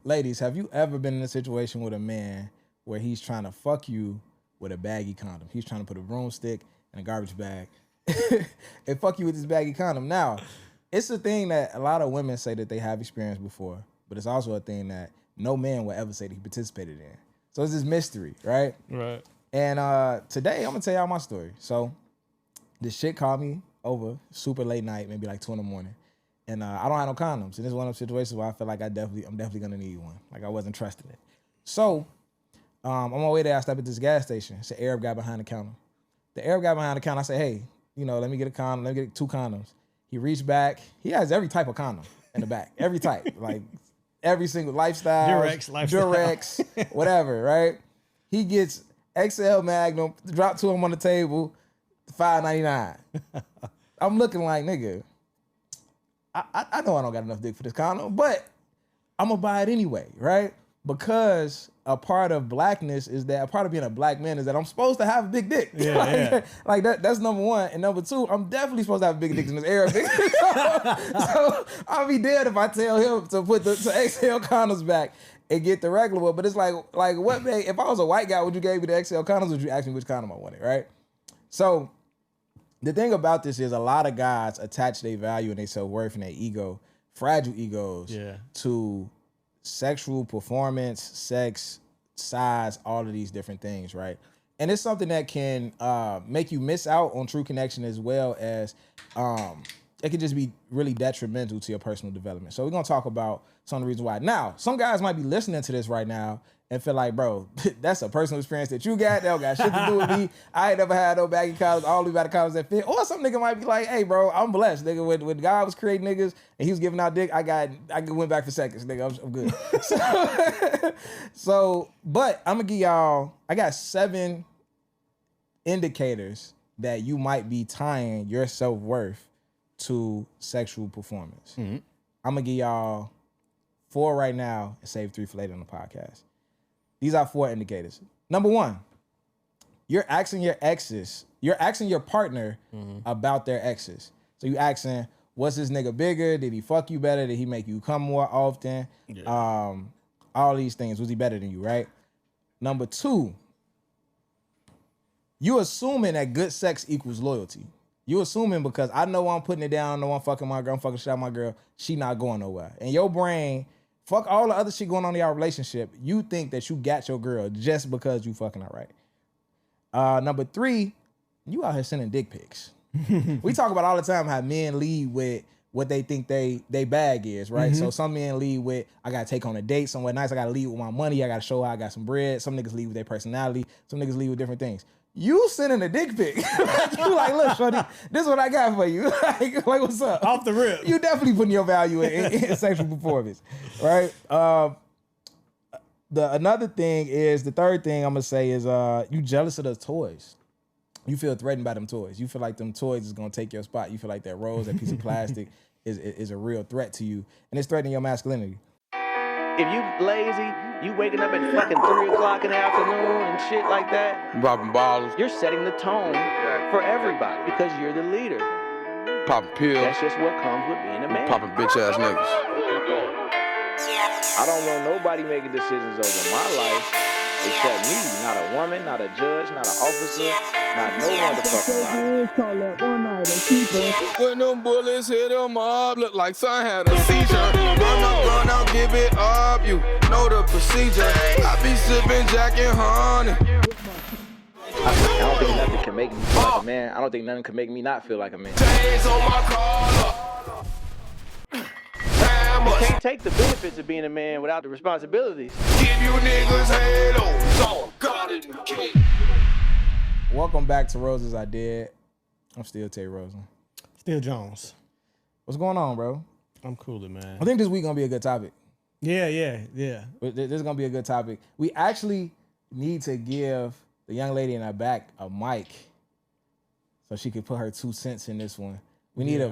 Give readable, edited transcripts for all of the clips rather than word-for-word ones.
Ladies, have you ever been in a situation with a man where he's trying to fuck you with a baggy condom? He's trying to put a broomstick in a garbage bag and fuck you with this baggy condom. Now, it's a thing that a lot of women say that they have experienced before, but it's also a thing that no man will ever say that he participated in. So it's this mystery, right? Right. And today I'm gonna tell y'all my story. So this shit called me over super late night, maybe like 2 a.m. And I don't have no condoms. And this is one of those situations where I feel like I'm definitely gonna need one. Like I wasn't trusting it. So on my way there, I stopped at this gas station. It's an Arab guy behind the counter. The Arab guy behind the counter, I said, hey, let me get a condom. Let me get 2 condoms. He reached back. He has every type of condom in the back. Every type. Like every single lifestyle. Durex, whatever, right? He gets XL Magnum, drop 2 of them on the table, $5.99. I'm looking like, nigga, I know I don't got enough dick for this condom, but I'm gonna buy it anyway, right? Because a part of blackness is that, a part of being a black man is that I'm supposed to have a big dick. Yeah, like that's number one. And number two, I'm definitely supposed to have a big dick in this Arabic. so I'll be dead if I tell him to put the XL condoms back and get the regular one. But it's like what, man? If I was a white guy, would you give me the XL condoms? Would you ask me which condom I wanted, right? So the thing about this is a lot of guys attach their value and their self-worth and their ego, fragile egos, to sexual performance, sex, size, all of these different things, right? And it's something that can make you miss out on true connection, as well as it can just be really detrimental to your personal development. So we're gonna talk about some of the reasons why. Now, some guys might be listening to this right now and feel like, bro, that's a personal experience that you got. That don't got shit to do with me. I ain't never had no baggy collars, all these baggy collars that fit. Or some nigga might be like, hey, bro, I'm blessed. Nigga, when God was creating niggas and he was giving out dick, I went back for seconds. Nigga, I'm good. But I'm gonna give y'all, I got 7 indicators that you might be tying your self-worth to sexual performance. Mm-hmm. I'm gonna give y'all 4 right now and save 3 for later on the podcast. These are 4 indicators. Number 1, you're asking your partner about their exes. So you asking, was this nigga bigger? Did he fuck you better? Did he make you come more often? Yeah. All these things. Was he better than you, right? Number 2, you assuming that good sex equals loyalty. You assuming because I know I'm putting it down, I know I'm fucking my girl, I'm fucking shit out my girl, she not going nowhere. And your brain, fuck all the other shit going on in your relationship, you think that you got your girl just because you fucking her right. Number 3, you out here sending dick pics. We talk about all the time how men lead with what they think they bag is, right? Mm-hmm. So some men lead with, I gotta take on a date somewhere nice, I gotta lead with my money, I gotta show how I got some bread. Some niggas lead with their personality, some niggas lead with different things. You sending a dick pic. You like, look, shorty, this is what I got for you. like, what's up? Off the rip. You definitely putting your value in sexual performance, right? Another thing is, the third thing I'm gonna say is, you jealous of the toys. You feel threatened by them toys. You feel like them toys is gonna take your spot. You feel like that rose, that piece of plastic is a real threat to you, and it's threatening your masculinity. If you lazy, you waking up at fucking 3 o'clock in the afternoon and shit like that, popping bottles, you're setting the tone for everybody because you're the leader. Popping pills. That's just what comes with being a man. Popping bitch ass niggas. I don't want nobody making decisions over my life except me. Not a woman, not a judge, not an officer, not no motherfucking body. When them bullets hit him up, look like son had a seizure. Run out, give it up, you know the procedure. I be sipping Jack and honey. I don't think nothing can make me feel like a man. I don't think nothing can make me not feel like a man. Days on my collar. You can't take the benefits of being a man without the responsibilities. Give you niggas halos, all got it in the cake. Welcome back to Roses I Did. I'm still Tay Rosen. Still Jones. What's going on, bro? I'm cooling, man. I think this week gonna be a good topic. Yeah. This is gonna be a good topic. We actually need to give the young lady in our back a mic so she could put her 2 cents in this one. We need a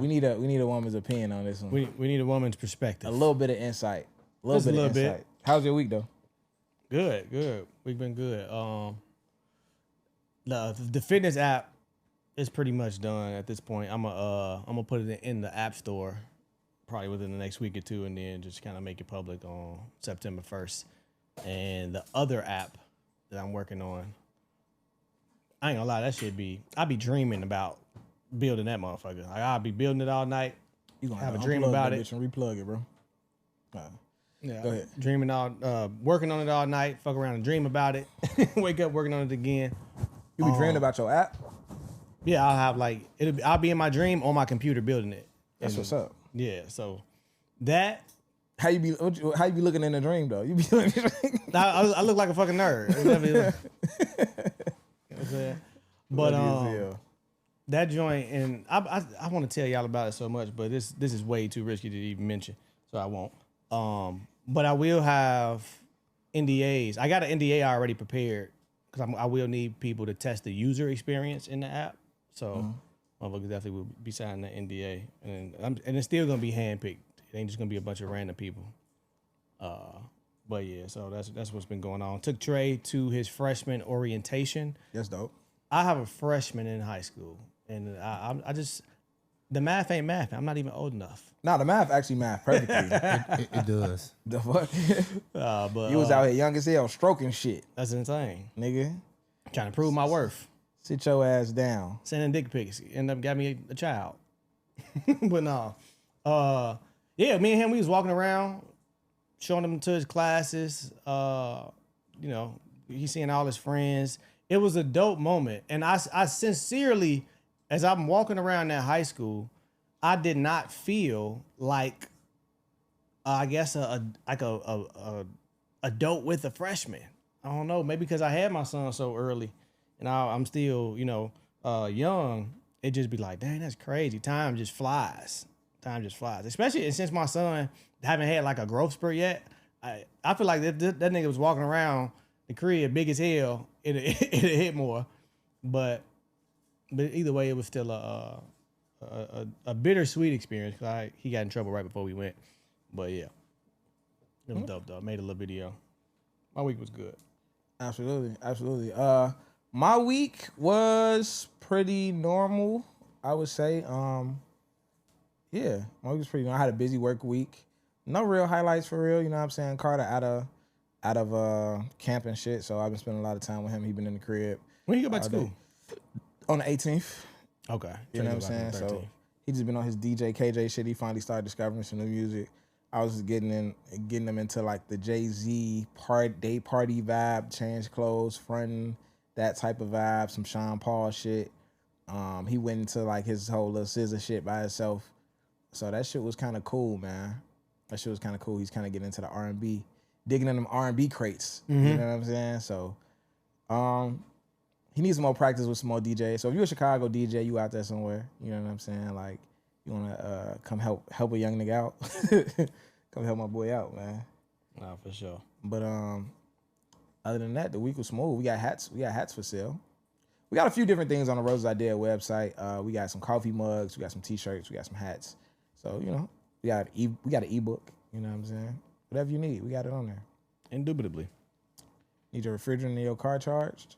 woman's opinion on this one. We need a woman's perspective. A little bit of insight. A little bit. How's your week though? Good. We've been good. The fitness app is pretty much done at this point. I'm gonna put it in the app store probably within the next week or two, and then just kind of make it public on September 1st. And the other app that I'm working on, I ain't gonna lie, that shit I be dreaming about building that motherfucker. Like, I'll be building it all night. You gonna have a dream about it. Bitch and replug it, bro. Yeah, go ahead. Dreaming working on it all night. Fuck around and dream about it. Wake up working on it again. You be dreaming about your app? Yeah, I'll have I'll be in my dream on my computer building it. That's what's up. Yeah, so that. How you be looking in the dream though? You be looking in the dream? I look like a fucking nerd. You know what I'm saying? But that joint, and I want to tell y'all about it so much, but this is way too risky to even mention, so I won't. But I will have NDAs. I got an NDA already prepared because I will need people to test the user experience in the app. So motherfuckers definitely will be signing the NDA, and it's still gonna be handpicked. It ain't just gonna be a bunch of random people. But yeah, so that's what's been going on. Took Trey to his freshman orientation. That's dope. I have a freshman in high school, and I just the math ain't math. I'm not even old enough. Nah, the math actually math perfectly. It does. The fuck? But You was out here young as hell, stroking shit, that's insane. nigga. Trying to prove my worth. Sit your ass down. Sending dick pics. End up got me a child. But no. Yeah, me and him, we was walking around, showing him to his classes. You know, he's seeing all his friends. It was a dope moment. And I sincerely, as I'm walking around that high school, I did not feel like, I guess, a adult with a freshman. I don't know, maybe because I had my son so early, and I'm still, young. It just be like, dang, that's crazy. Time just flies. Especially since my son haven't had like a growth spurt yet. I feel like that nigga was walking around the crib big as hell. It hit more, but either way, it was still a bittersweet experience because he got in trouble right before we went. But yeah, it was dope though. Made a little video. My week was good. Absolutely. My week was pretty normal, I would say. Yeah, my week was pretty normal. I had a busy work week. No real highlights for real, you know what I'm saying? Carter out of camp and shit, so I've been spending a lot of time with him. He been in the crib. When you go back to school? On the 18th. Okay. You know what I'm saying? So he just been on his DJ KJ shit. He finally started discovering some new music. I was getting him into like the Jay-Z day party vibe, change clothes, fronting, that type of vibe, some Sean Paul shit. He went into like his whole little scissor shit by himself. So that shit was kind of cool, man. That shit was kind of cool. He's kind of getting into the R&B, digging in them R&B crates. Mm-hmm. You know what I'm saying? So he needs some more practice with some more DJs. So if you're a Chicago DJ, you out there somewhere, you know what I'm saying? Like, you want to come help a young nigga out? Come help my boy out, man. Nah, for sure. But other than that, the week was smooth. We got hats for sale. We got a few different things on the Roses Idea website. We got some coffee mugs, we got some t-shirts, we got some hats. So, we got an ebook, you know what I'm saying? Whatever you need, we got it on there. Indubitably. Need your refrigerator in your car charged?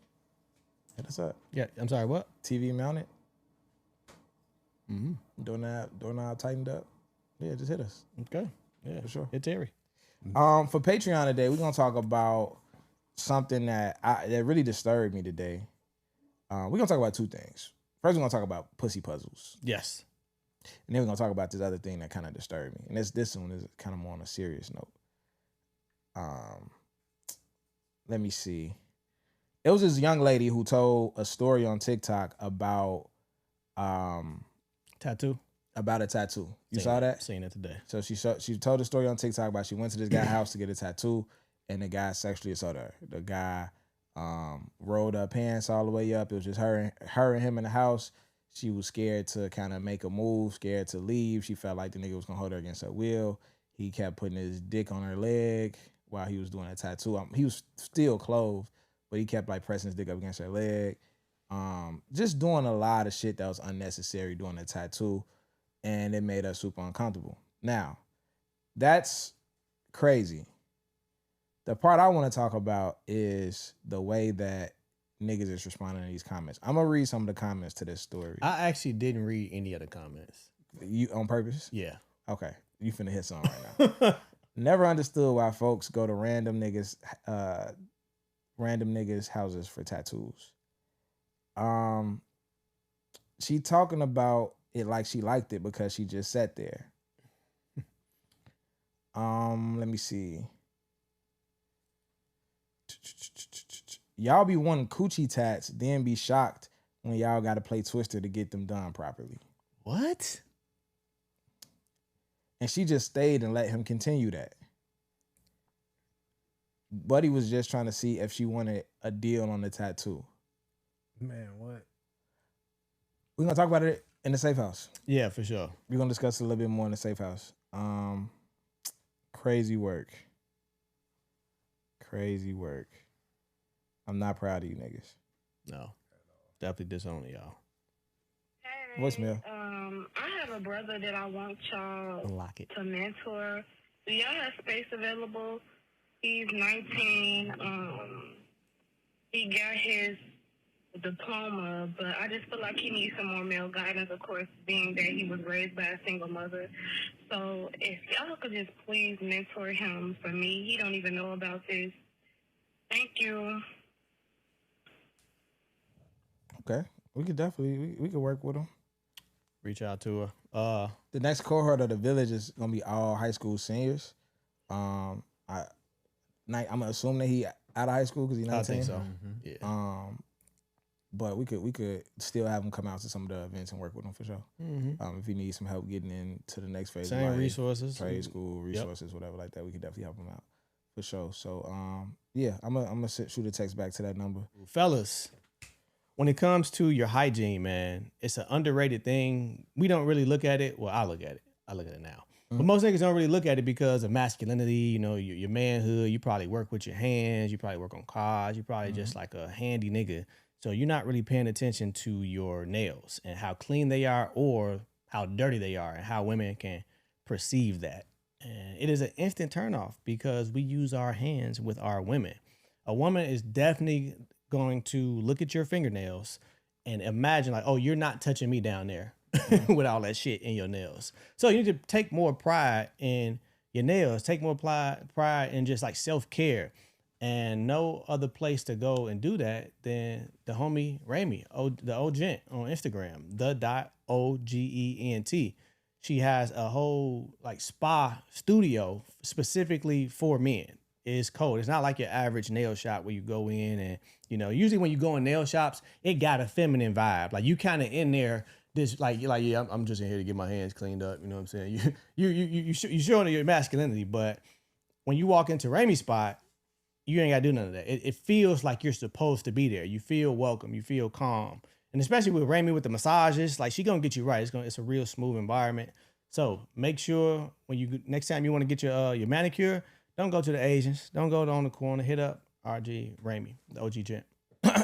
Hit us up. Yeah, I'm sorry, what? TV mounted. Mm-hmm. Doorknob tightened up. Yeah, just hit us. Okay. Yeah, for sure. Hit Terry. For Patreon today, we're gonna talk about something that really disturbed me today. We're gonna talk about two things. First, we're gonna talk about pussy puzzles. Yes. And then we're gonna talk about this other thing that kind of disturbed me. And this one is kind of more on a serious note. Let me see. It was this young lady who told a story on TikTok about tattoo. About a tattoo. You saw that? Seen it today. So she told a story on TikTok about she went to this guy's house to get a tattoo, and the guy sexually assaulted her. The guy rolled her pants all the way up. It was just her and him in the house. She was scared to kind of make a move, scared to leave. She felt like the nigga was gonna hold her against her will. He kept putting his dick on her leg while he was doing a tattoo. He was still clothed, but he kept like pressing his dick up against her leg. Just doing a lot of shit that was unnecessary doing the tattoo, and it made her super uncomfortable. Now, that's crazy. The part I want to talk about is the way that niggas is responding to these comments. I'm gonna read some of the comments to this story. I actually didn't read any of the comments. You on purpose? Yeah. Okay. You finna hit something right now. Never understood why folks go to random niggas houses for tattoos. She talking about it like she liked it because she just sat there. Let me see. Y'all be wanting coochie tats, then be shocked when y'all got to play Twister to get them done properly. What? And she just stayed and let him continue that. Buddy was just trying to see if she wanted a deal on the tattoo. Man, what? We're going to talk about it in the safe house. Yeah, for sure. We're going to discuss it a little bit more in the safe house. Crazy work. Crazy work. I'm not proud of you niggas. No. Definitely disown y'all. Hey, Voicemail. I have a brother that I want y'all Unlock it. to mentor. Do y'all have space available? He's 19. He got his diploma, but I just feel like he needs some more male guidance, of course, being that he was raised by a single mother. So if y'all could just please mentor him for me. He don't even know about this. Thank you. Okay. We could definitely, we could work with him. Reach out to her. The next cohort of the village is going to be all high school seniors. I'm going to assume that he out of high school because he's 19. I think so. Mm-hmm. Yeah. But we could still have him come out to some of the events and work with him for sure. Mm-hmm. If he needs some help getting into the next phase Same of life, resources. trade school, resources, whatever like that, we could definitely help him out for sure. So, yeah, I'm gonna shoot a text back to that number. Fellas, when it comes to your hygiene, man, it's an underrated thing. We don't really look at it. Well, I look at it. I look at it now. But most niggas don't really look at it because of masculinity, you know, your manhood. You probably work with your hands. You probably work on cars. You probably just like a handy nigga. So you're not really paying attention to your nails and how clean they are or how dirty they are and how women can perceive that. And it is an instant turnoff because we use our hands with our women. A woman is definitely going to look at your fingernails and imagine like, oh, you're not touching me down there with all that shit in your nails. So you need to take more pride in your nails, take more pride in just like self-care. And no other place to go and do that than the homie Rami, the OGent on Instagram, the.OGENT. She has a whole like spa studio specifically for men. It's cold. It's not like your average nail shop where you go in and, you know, usually when you go in nail shops, it got a feminine vibe. Like you kind of in there, this like you're like, yeah, I'm just in here to get my hands cleaned up. You know what I'm saying? You showing your masculinity, but when you walk into Rami's spot, you ain't got to do none of that. It feels like you're supposed to be there. You feel welcome. You feel calm. And especially with Rami with the massages, like she going to get you right. It's a real smooth environment. So make sure when you next time you want to get your manicure, don't go to the Asians. Don't go on the corner. Hit up RG Rami, the OG gent.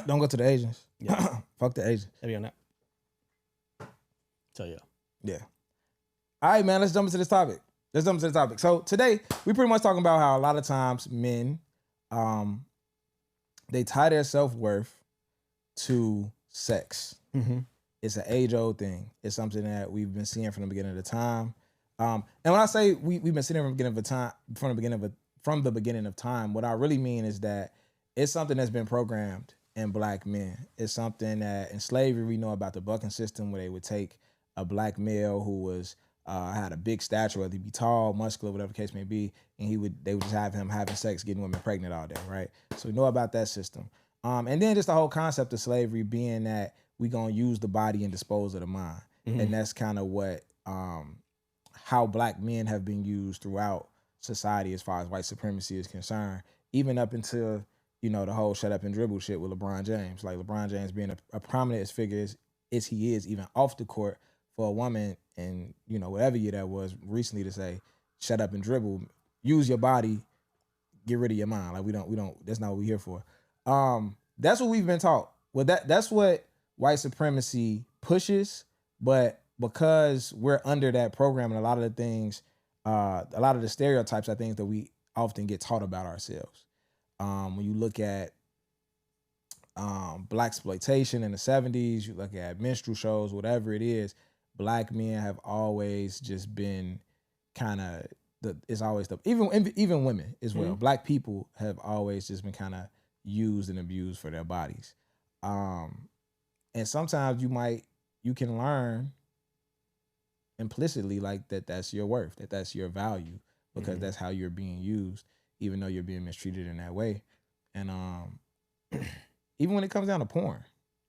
Don't go to the Asians. Yeah. Fuck the Asians. That'd be on that. So yeah. Yeah. All right, man. Let's jump into this topic. So today we pretty much talking about how a lot of times men, they tie their self-worth to sex. Mm-hmm. It's an age-old thing. It's something that we've been seeing from the beginning of the time. And when I say we've been seeing it from the beginning of time, what I really mean is that it's something that's been programmed in black men. It's something that in slavery we know about the bucking system, where they would take a black male who was had a big stature, whether he be tall, muscular, whatever the case may be, and they would just have him having sex, getting women pregnant all day, right? So we know about that system. And then just the whole concept of slavery being that we gonna use the body and dispose of the mind. Mm-hmm. And that's kind of what how black men have been used throughout society as far as white supremacy is concerned, even up until, you know, the whole shut up and dribble shit with LeBron James. Like LeBron James being a prominent as figure as he is, even off the court, for a woman and, you know, whatever year that was recently to say, shut up and dribble, use your body, get rid of your mind. Like we don't, that's not what we're here for. That's what we've been taught. Well, that's what white supremacy pushes, but because we're under that program and a lot of the things, a lot of the stereotypes are things that we often get taught about ourselves. When you look at blaxploitation in the 70s, you look at minstrel shows, whatever it is, black men have always just been kind of it's always even women as well. Black people have always just been kind of used and abused for their bodies. And sometimes you can learn implicitly like that's your worth, that's your value, because that's how you're being used, even though you're being mistreated in that way. And even when it comes down to porn.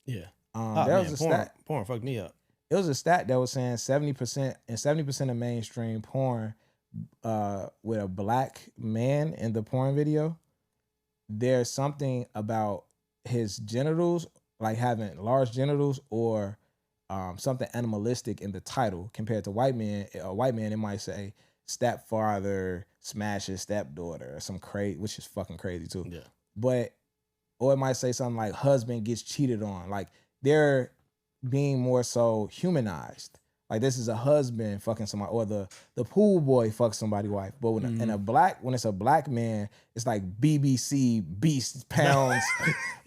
Yeah. There was a stat. Porn fucked me up. It was a stat that was saying 70% of mainstream porn with a black man in the porn video, there's something about his genitals, like having large genitals, or something animalistic in the title compared to white men. A white man, it might say stepfather smashes stepdaughter or some crazy, which is fucking crazy too. Yeah. Or it might say something like husband gets cheated on. Like they're being more so humanized. Like this is a husband fucking somebody, or the pool boy fucks somebody's wife. But when when it's a black man, it's like BBC beast pounds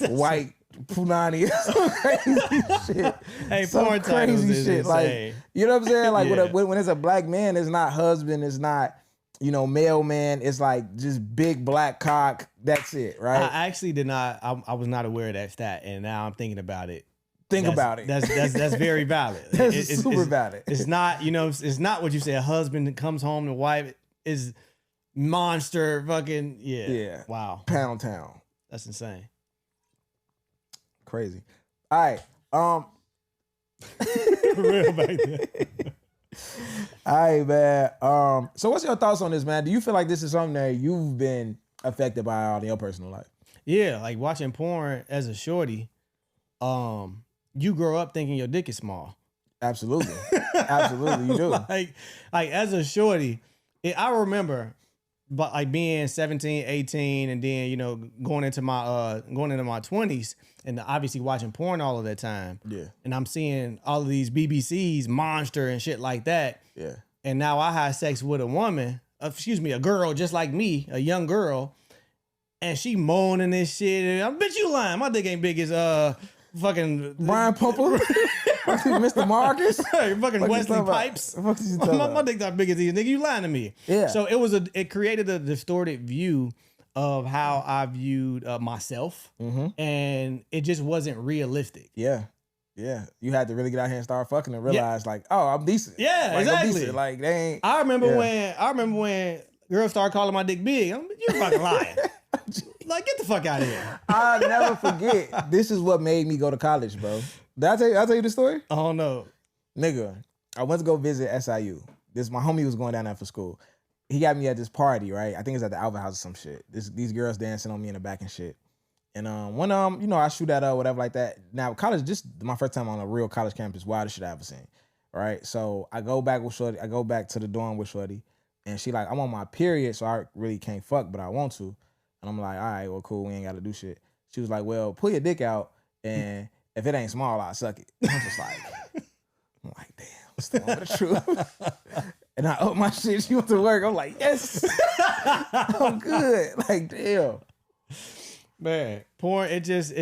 white punani, some crazy shit. Hey, some porn crazy shit. Insane. Like, you know what I'm saying? Like Yeah. when it's a black man, it's not husband, it's not, mailman. It's like just big black cock. That's it, right? I actually did not. I was not aware of that stat, and now I'm thinking about it. Think about it. That's very valid. That's super valid. It's not, it's not what you say. A husband that comes home to wife is monster fucking Yeah. Wow. Pound town. That's insane. Crazy. All right. Real back there. All right, man. So what's your thoughts on this, man? Do you feel like this is something that you've been affected by all in your personal life? Yeah, like watching porn as a shorty, you grow up thinking your dick is small. Absolutely. Absolutely, you do. like as a shorty, I remember but like being 17, 18, and then, going into my 20s and obviously watching porn all of that time. Yeah. And I'm seeing all of these BBCs, Monster and shit like that. Yeah. And now I have sex with a woman, a girl just like me, a young girl, and she moaning this shit. I bet you lying. My dick ain't big as fucking Brian Pumper. Mr. Marcus. Fucking Wesley Pipes. My dick's not big as these. Nigga, you lying to me. Yeah. So it created a distorted view of how I viewed myself, and it just wasn't realistic. Yeah. Yeah. You had to really get out here and start fucking and realize I'm decent. Yeah, like, exactly. I'm decent. Like they ain't. I remember when girls started calling my dick big. You're fucking lying. Like, get the fuck out of here. I'll never forget. This is what made me go to college, bro. Did I tell you the story? I don't know. Nigga, I went to go visit SIU. My homie was going down there for school. He got me at this party, right? I think it's at the Alva House or some shit. These girls dancing on me in the back and shit. And when I shoot at her, whatever like that. Now college, just my first time on a real college campus, wildest shit I ever seen. Right? So I go back with Shorty. I go back to the dorm with Shorty, and she like, I'm on my period, so I really can't fuck, but I want to. And I'm like, all right, well, cool, we ain't gotta do shit. She was like, well, pull your dick out, and if it ain't small, I'll suck it. I'm just like, damn, what's the one with the truth? And I up my shit, she went to work. I'm like, yes, I'm good. Like, damn. Man, porn, it just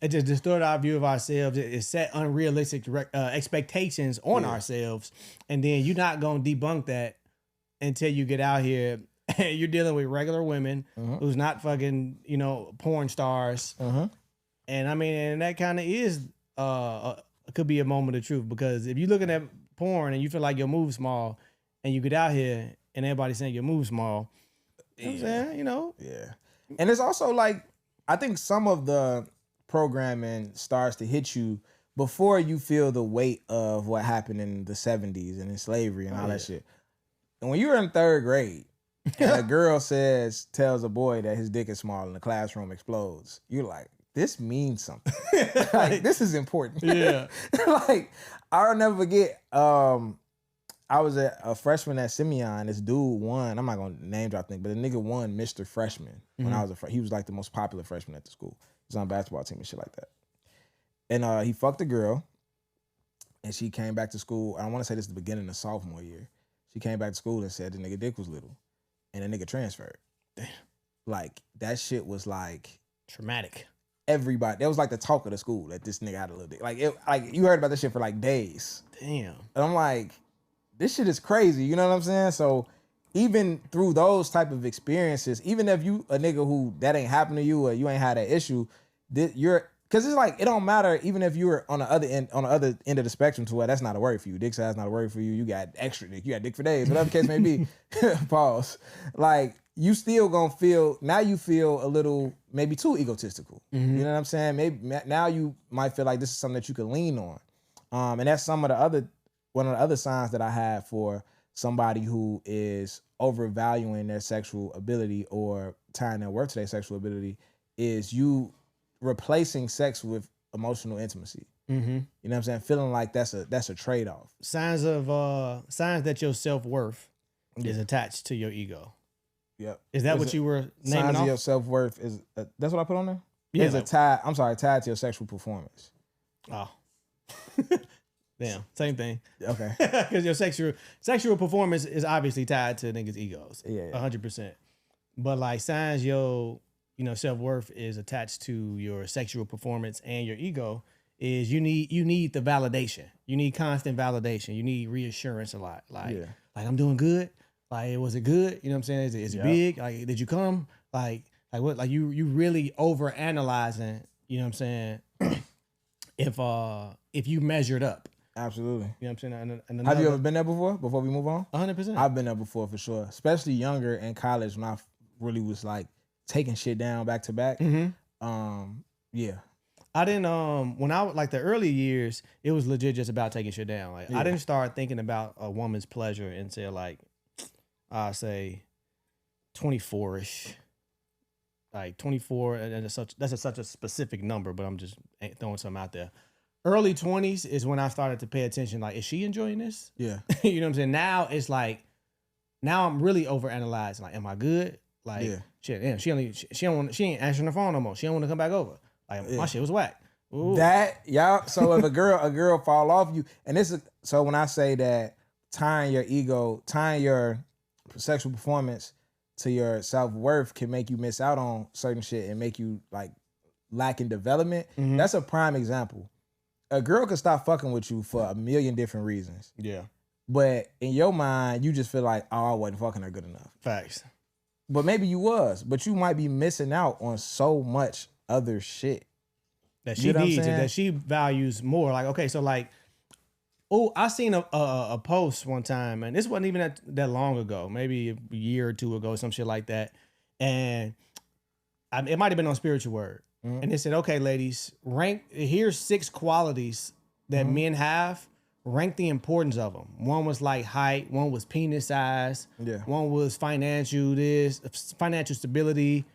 distorted our view of ourselves. It set unrealistic expectations on ourselves. And then you're not gonna debunk that until you get out here. You're dealing with regular women who's not fucking, porn stars. And I mean, and that kind of is, could be a moment of truth, because if you're looking at porn and you feel like your move's small and you get out here and everybody's saying your move's small, I'm saying, Yeah. And it's also like, I think some of the programming starts to hit you before you feel the weight of what happened in the 70s and in slavery and all that shit. And when you were in third grade, and a girl tells a boy that his dick is small and the classroom explodes, you're like, this means something. Like, this is important. Yeah. Like, I'll never forget, I was a freshman at Simeon. This dude won, I'm not going to name drop thing, but the nigga won Mr. Freshman when I was he was like the most popular freshman at the school. He was on a basketball team and shit like that. And he fucked a girl, and she came back to school. I want to say this is the beginning of sophomore year. She came back to school and said the nigga dick was little. And the nigga transferred. Damn. Like, that shit was like traumatic. Everybody, that was like the talk of the school that this nigga had a little dick. Like you heard about this shit for like days. Damn. And I'm like, this shit is crazy. You know what I'm saying? So even through those type of experiences, even if you a nigga who that ain't happened to you or you ain't had that issue, you're because it's like it don't matter even if you're on the other end of the spectrum to where that's not a worry for you. Dick size not a worry for you. You got extra dick. You got dick for days. Whatever the case may be. Pause. Like you still gonna feel now. You feel a little maybe too egotistical. You know what I'm saying? Maybe now you might feel like this is something that you can lean on. And that's one of the other signs that I have for somebody who is overvaluing their sexual ability or tying their worth to their sexual ability is you replacing sex with emotional intimacy. You know what I'm saying? Feeling like that's a trade-off. Signs that your self-worth is attached to your ego. Yep. Is that what you were naming signs off? of your self-worth is that's what I put on there? Yeah. Is tied to your sexual performance. Oh. Damn, same thing. Okay. Because your sexual performance is obviously tied to niggas' egos. Yeah. 100%. But like signs your self-worth is attached to your sexual performance and your ego is you need the validation. You need constant validation. You need reassurance a lot. Like I'm doing good. Like was it good? You know what I'm saying? Is it big? Like did you come? Like what? Like you really over analyzing, you know what I'm saying? If you measured up. Absolutely. You know what I'm saying? And have you ever been there before we move on? 100%. I've been there before for sure. Especially younger in college when I really was like taking shit down back to back. Yeah. I didn't when I was like the early years, it was legit just about taking shit down. Like I didn't start thinking about a woman's pleasure until like I say 24ish. Like 24, and that's such a specific number, but I'm just throwing something out there. Early 20s is when I started to pay attention. Like, is she enjoying this? Yeah. You know what I'm saying? Now it's like, now I'm really overanalyzing. Like, am I good? Like, shit, damn, she ain't answering the phone no more. She don't want to come back over. Like, my shit was whack. Ooh. So if a girl fall off you, and this is so when I say that tying your sexual performance to your self-worth can make you miss out on certain shit and make you like lack in development. That's a prime example. A girl could stop fucking with you for a million different reasons. Yeah. But in your mind, you just feel like, oh, I wasn't fucking her good enough. Facts. But maybe you was. But you might be missing out on so much other shit. That she needs it, that she values more. Like, okay, so like, I seen a post one time, and this wasn't even that long ago, maybe a year or two ago, some shit like that. And it might have been on Spiritual Word. And it said, okay, ladies, here's 6 qualities that men have. Rank the importance of them. One was like height. One was penis size. Yeah. One was financial stability,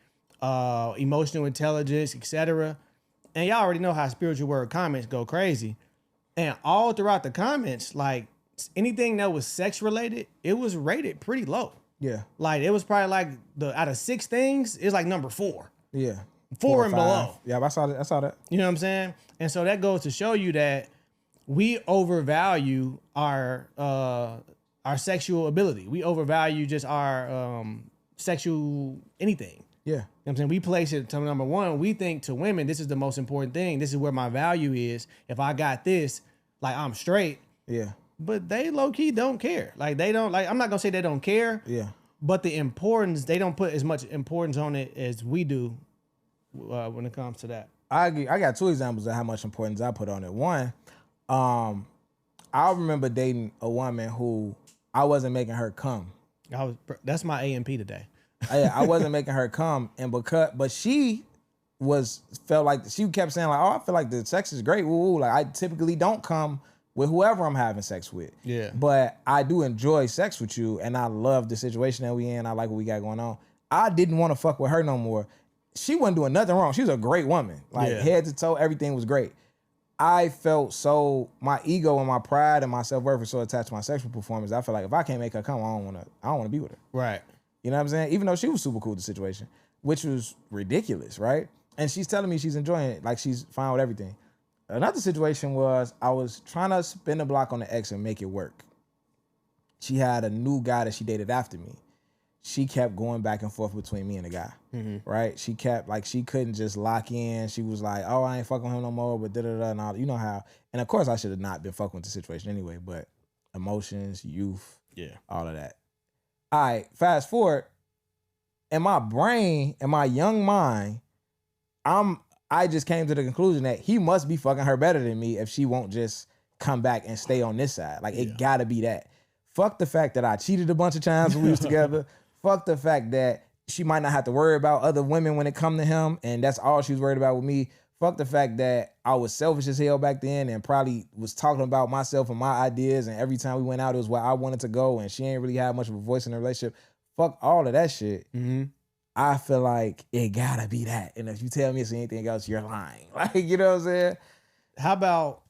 emotional intelligence, etc. And y'all already know how Spiritual Word comments go crazy. And all throughout the comments, like anything that was sex related, it was rated pretty low. Yeah. Like it was probably like out of 6 things, it's like number 4. Yeah. 4 and below. Yeah, I saw that. You know what I'm saying? And so that goes to show you that we overvalue our sexual ability. We overvalue just our sexual anything. Yeah. You know what I'm saying? We place it to number 1. We think to women, this is the most important thing. This is where my value is. If I got this, like I'm straight. Yeah. But they low key don't care. Like they don't I'm not gonna say they don't care. Yeah. But the importance, they don't put as much importance on it as we do. When it comes to that, I got 2 examples of how much importance I put on it. One, I remember dating a woman who I wasn't making her come. That's my AMP today. I wasn't making her come, but she felt like she kept saying like, oh, I feel like the sex is great. Woo. Like I typically don't come with whoever I'm having sex with. Yeah. But I do enjoy sex with you, and I love the situation that we in. I like what we got going on. I didn't want to fuck with her no more. She wasn't doing nothing wrong. She was a great woman. Like head to toe, everything was great. I felt my ego and my pride and my self-worth were so attached to my sexual performance. I feel like if I can't make her come, I don't want to be with her. Right. You know what I'm saying? Even though she was super cool with the situation, which was ridiculous, right? And she's telling me she's enjoying it, like she's fine with everything. Another situation was I was trying to spin the block on the ex and make it work. She had a new guy that she dated after me. She kept going back and forth between me and the guy, right? She kept, like, she couldn't just lock in. She was like, oh, I ain't fucking with him no more, but da-da-da and all. You know how. And, of course, I should have not been fucking with the situation anyway, but emotions, youth, Yeah. all of that. All right, fast forward. In my brain, in my young mind, I just came to the conclusion that he must be fucking her better than me if she won't just come back and stay on this side. Like, it gotta be that. Fuck the fact that I cheated a bunch of times when we was together. Fuck the fact that she might not have to worry about other women when it come to him, and that's all she was worried about with me. Fuck the fact that I was selfish as hell back then and probably was talking about myself and my ideas, and every time we went out, it was where I wanted to go, and she ain't really had much of a voice in the relationship. Fuck all of that shit. Mm-hmm. I feel like it gotta be that. And if you tell me it's anything else, you're lying. Like, you know what I'm saying? How about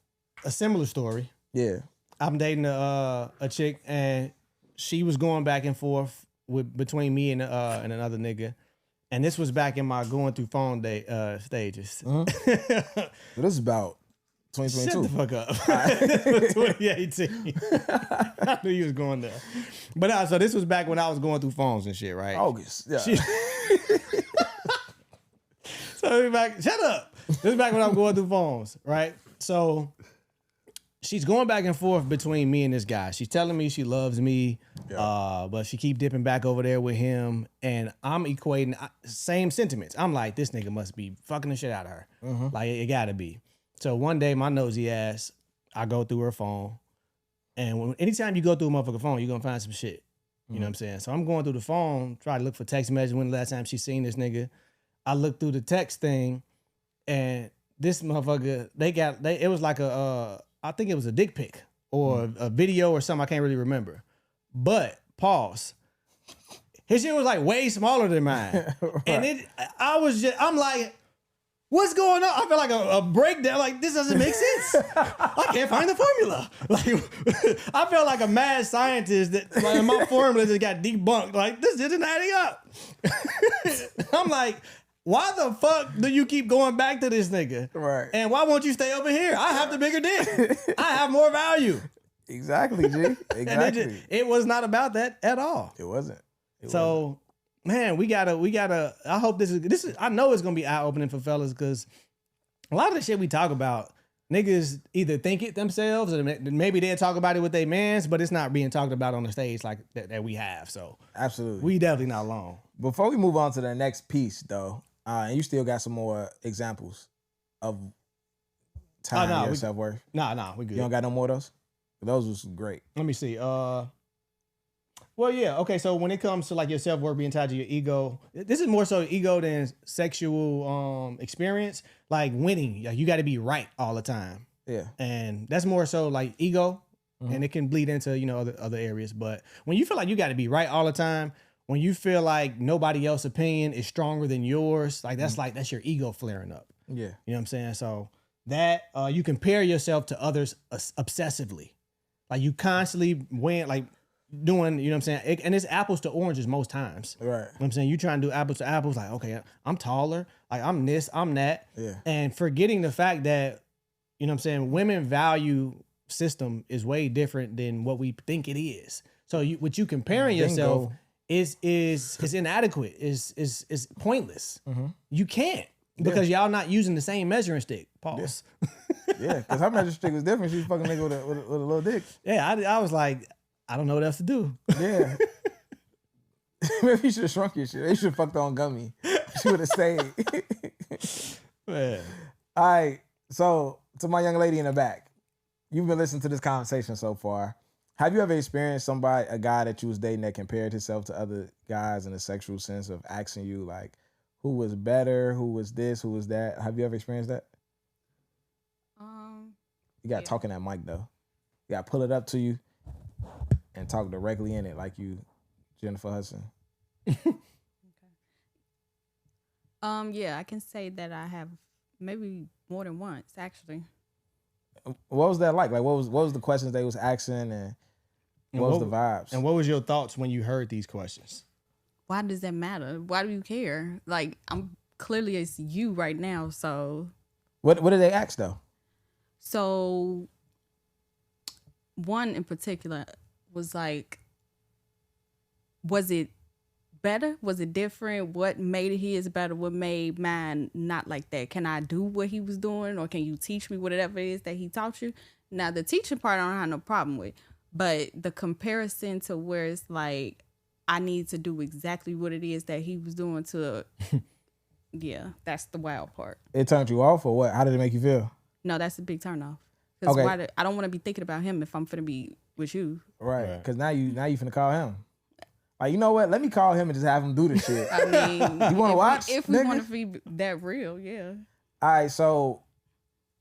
a similar story? Yeah. I'm dating a chick, and she was going back and forth between me and another nigga. And this was back in my going through phone day stages. So this is about 2022. Shut the fuck up. 2018. I knew you was going there. But so this was back when I was going through phones and shit, right? August. Yeah. So shut up. This is back when I was going through phones, right? So she's going back and forth between me and this guy. She's telling me she loves me, but she keep dipping back over there with him. And I'm equating same sentiments. I'm like, this nigga must be fucking the shit out of her. Like, it gotta be. So one day, my nosy ass, I go through her phone. And anytime you go through a motherfucking phone, you're gonna find some shit. You know what I'm saying? So I'm going through the phone, try to look for text messages. When the last time she seen this nigga, I looked through the text thing, and this motherfucker, it was like I think it was a dick pic or a video or something. I can't really remember. But pause. His shit was like way smaller than mine. Right. And I'm like, what's going on? I feel like a breakdown. Like, this doesn't make sense. I can't find the formula. Like, I felt like a mad scientist that like, my formula just got debunked. Like, this isn't adding up. I'm like, why the fuck do you keep going back to this nigga? Right. And why won't you stay over here? I have the bigger dick. I have more value. Exactly, G. Exactly. And it was not about that at all. It wasn't. Man, we gotta. I hope this is. I know it's gonna be eye opening for fellas, because a lot of the shit we talk about, niggas either think it themselves or maybe they'll talk about it with their mans, but it's not being talked about on the stage like that we have. So absolutely, we definitely not alone. Before we move on to the next piece, though, and you still got some more examples of time and self-worth. Nah, we good. You don't got no more of those? Those was great. Let me see. Well, yeah. Okay, so when it comes to like your self-worth being tied to your ego, this is more so ego than sexual experience. Like winning, like you got to be right all the time. Yeah. And that's more so like ego, and it can bleed into, other areas. But when you feel like you got to be right all the time, when you feel like nobody else's opinion is stronger than yours, like that's your ego flaring up. Yeah. You know what I'm saying? So that you compare yourself to others obsessively. Like you constantly doing, you know what I'm saying? And it's apples to oranges most times. Right. You know what I'm saying? You trying to do apples to apples, like, okay, I'm taller, like I'm this, I'm that. Yeah. And forgetting the fact that, you know what I'm saying, women value system is way different than what we think it is. So what you comparing yourself is inadequate, is pointless. You can't, because y'all not using the same measuring stick. Pause. Yeah, because her measuring stick was different. She was fucking nigga with a little dick. Yeah, I was like, I don't know what else to do. Yeah. Maybe you should have shrunk your shit. You should have fucked on gummy. She would have stayed. Man. All right. So, to my young lady in the back, you've been listening to this conversation so far. Have you ever experienced a guy that you was dating that compared himself to other guys in a sexual sense of asking you, like, who was better, who was this, who was that? Have you ever experienced that? You got to talk in that mic, though. You got to pull it up to you and talk directly in it like you Jennifer Hudson. Yeah, I can say that I have maybe more than once, actually. What was that like? Like, what was the questions they was asking, and what was the vibes? And what was your thoughts when you heard these questions? Why does that matter? Why do you care? Like, clearly it's you right now, so. What did they ask, though? So, one in particular was like, was it better? Was it different? What made his better? What made mine not like that? Can I do what he was doing, or can you teach me whatever it is that he taught you? Now, the teaching part I don't have no problem with, But the comparison to where it's like, I need to do exactly what it is that he was doing to, yeah, that's the wild part. It turned you off or what? How did it make you feel? No, that's a big turn off. Because Okay. I don't want to be thinking about him if I'm finna be with you. Right. Because now you finna call him. Like, you know what? Let me call him and just have him do this shit. I mean, You want to watch? If we nigga? want to be that real, yeah. All right, so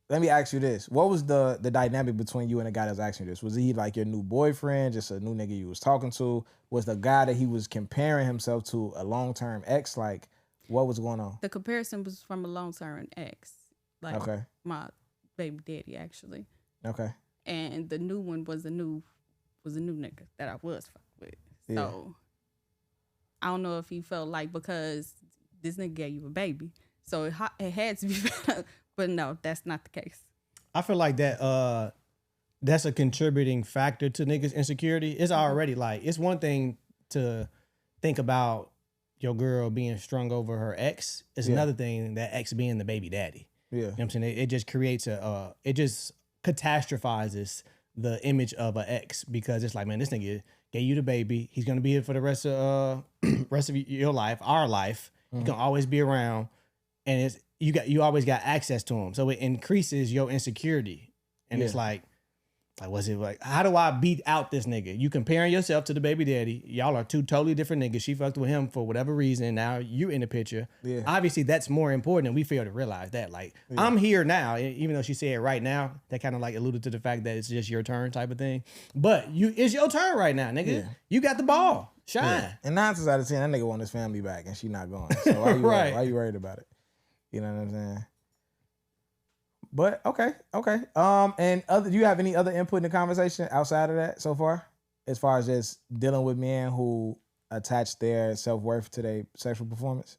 let me ask you this. What was the dynamic between you and the guy that was asking you this? Was he like your new boyfriend, just a new nigga you was talking to? Was the guy that he was comparing himself to a long-term ex? Like, what was going on? The comparison was from a long-term ex. Like, Okay. my baby daddy, actually. Okay. And the new one was a new nigga that I was fucking with. Yeah. So I don't know if he felt like because this nigga gave you a baby, so it had to be better. But no, that's not the case. I feel like that that's a contributing factor to niggas' insecurity. It's already like, it's one thing to think about your girl being strung over her ex. It's another thing that ex being the baby daddy. Yeah. You know what I'm saying? It just creates it just catastrophizes the image of an ex, because it's like, man, this nigga gave you the baby. He's gonna be here for the rest of your life, our life. He's gonna always be around, and you always got access to him. So it increases your insecurity, and it's like what's it like? How do I beat out this nigga? You comparing yourself to the baby daddy. Y'all are two totally different niggas. She fucked with him for whatever reason. Now you in the picture. Yeah. Obviously, that's more important, and we fail to realize that. Like, I'm here now, even though she said right now, that kind of like alluded to the fact that it's just your turn type of thing. But it's your turn right now, nigga. Yeah. You got the ball. Shine. Yeah. And 9 times out of 10, that nigga want his family back, and she not going. So why you why you worried about it? You know what I'm saying? But okay. And do you have any other input in the conversation outside of that so far? As far as just dealing with men who attach their self-worth to their sexual performance?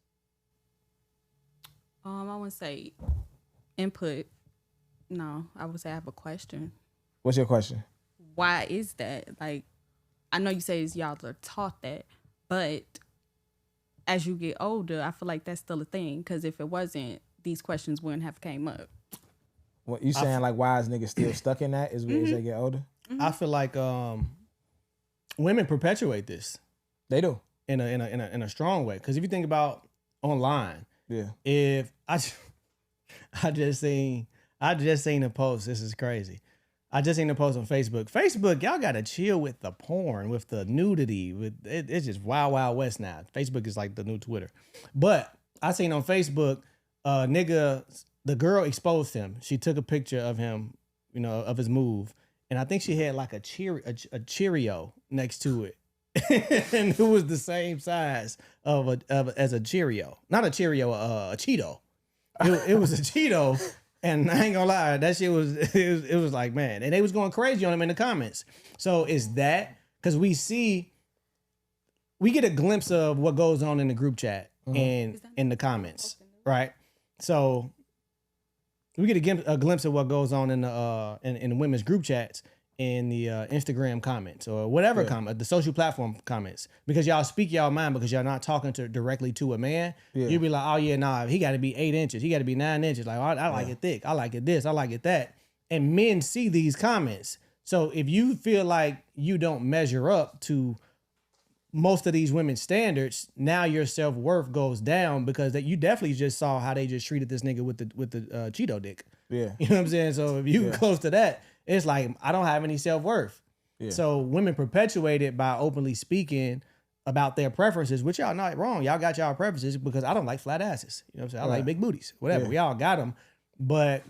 I wouldn't say input. No, I would say I have a question. What's your question? Why is that? Like, I know you say y'all are taught that, but as you get older, I feel like that's still a thing. Because if it wasn't, these questions wouldn't have came up. What you saying? Like, why is niggas still stuck in that as they get older? I feel like women perpetuate this. They do in a strong way. Because if you think about online, if I just seen a post. This is crazy. I just seen a post on Facebook. Facebook, y'all gotta chill with the porn, with the nudity. It's just wild, wild west now. Facebook is like the new Twitter. But I seen on Facebook, nigga. The girl exposed him. She took a picture of him, you know, of his move, and I think she had like a Cheerio next to it, and it was the same size as a Cheerio, not a Cheerio, a Cheeto. It was a Cheeto, and I ain't gonna lie, that shit was it was like, man, and they was going crazy on him in the comments. So is that because we get a glimpse of what goes on in the group chat and in the comments, right? So we get a glimpse of what goes on in the women's group chats, in the Instagram comments or whatever comment, the social platform comments, because y'all speak y'all mind because y'all not talking directly to a man. You be like, oh yeah, nah, he got to be 8 inches, he got to be 9 inches. Like, I like it thick, I like it this, I like it that. And men see these comments. So if you feel like you don't measure up to most of these women's standards, now your self-worth goes down because you definitely just saw how they just treated this nigga with the Cheeto dick. Yeah. You know what I'm saying? So if you close to that, it's like, I don't have any self-worth. Yeah. So women perpetuate it by openly speaking about their preferences, which y'all not wrong. Y'all got y'all preferences, because I don't like flat asses. You know what I'm saying? I like big booties, whatever. We all got them. But,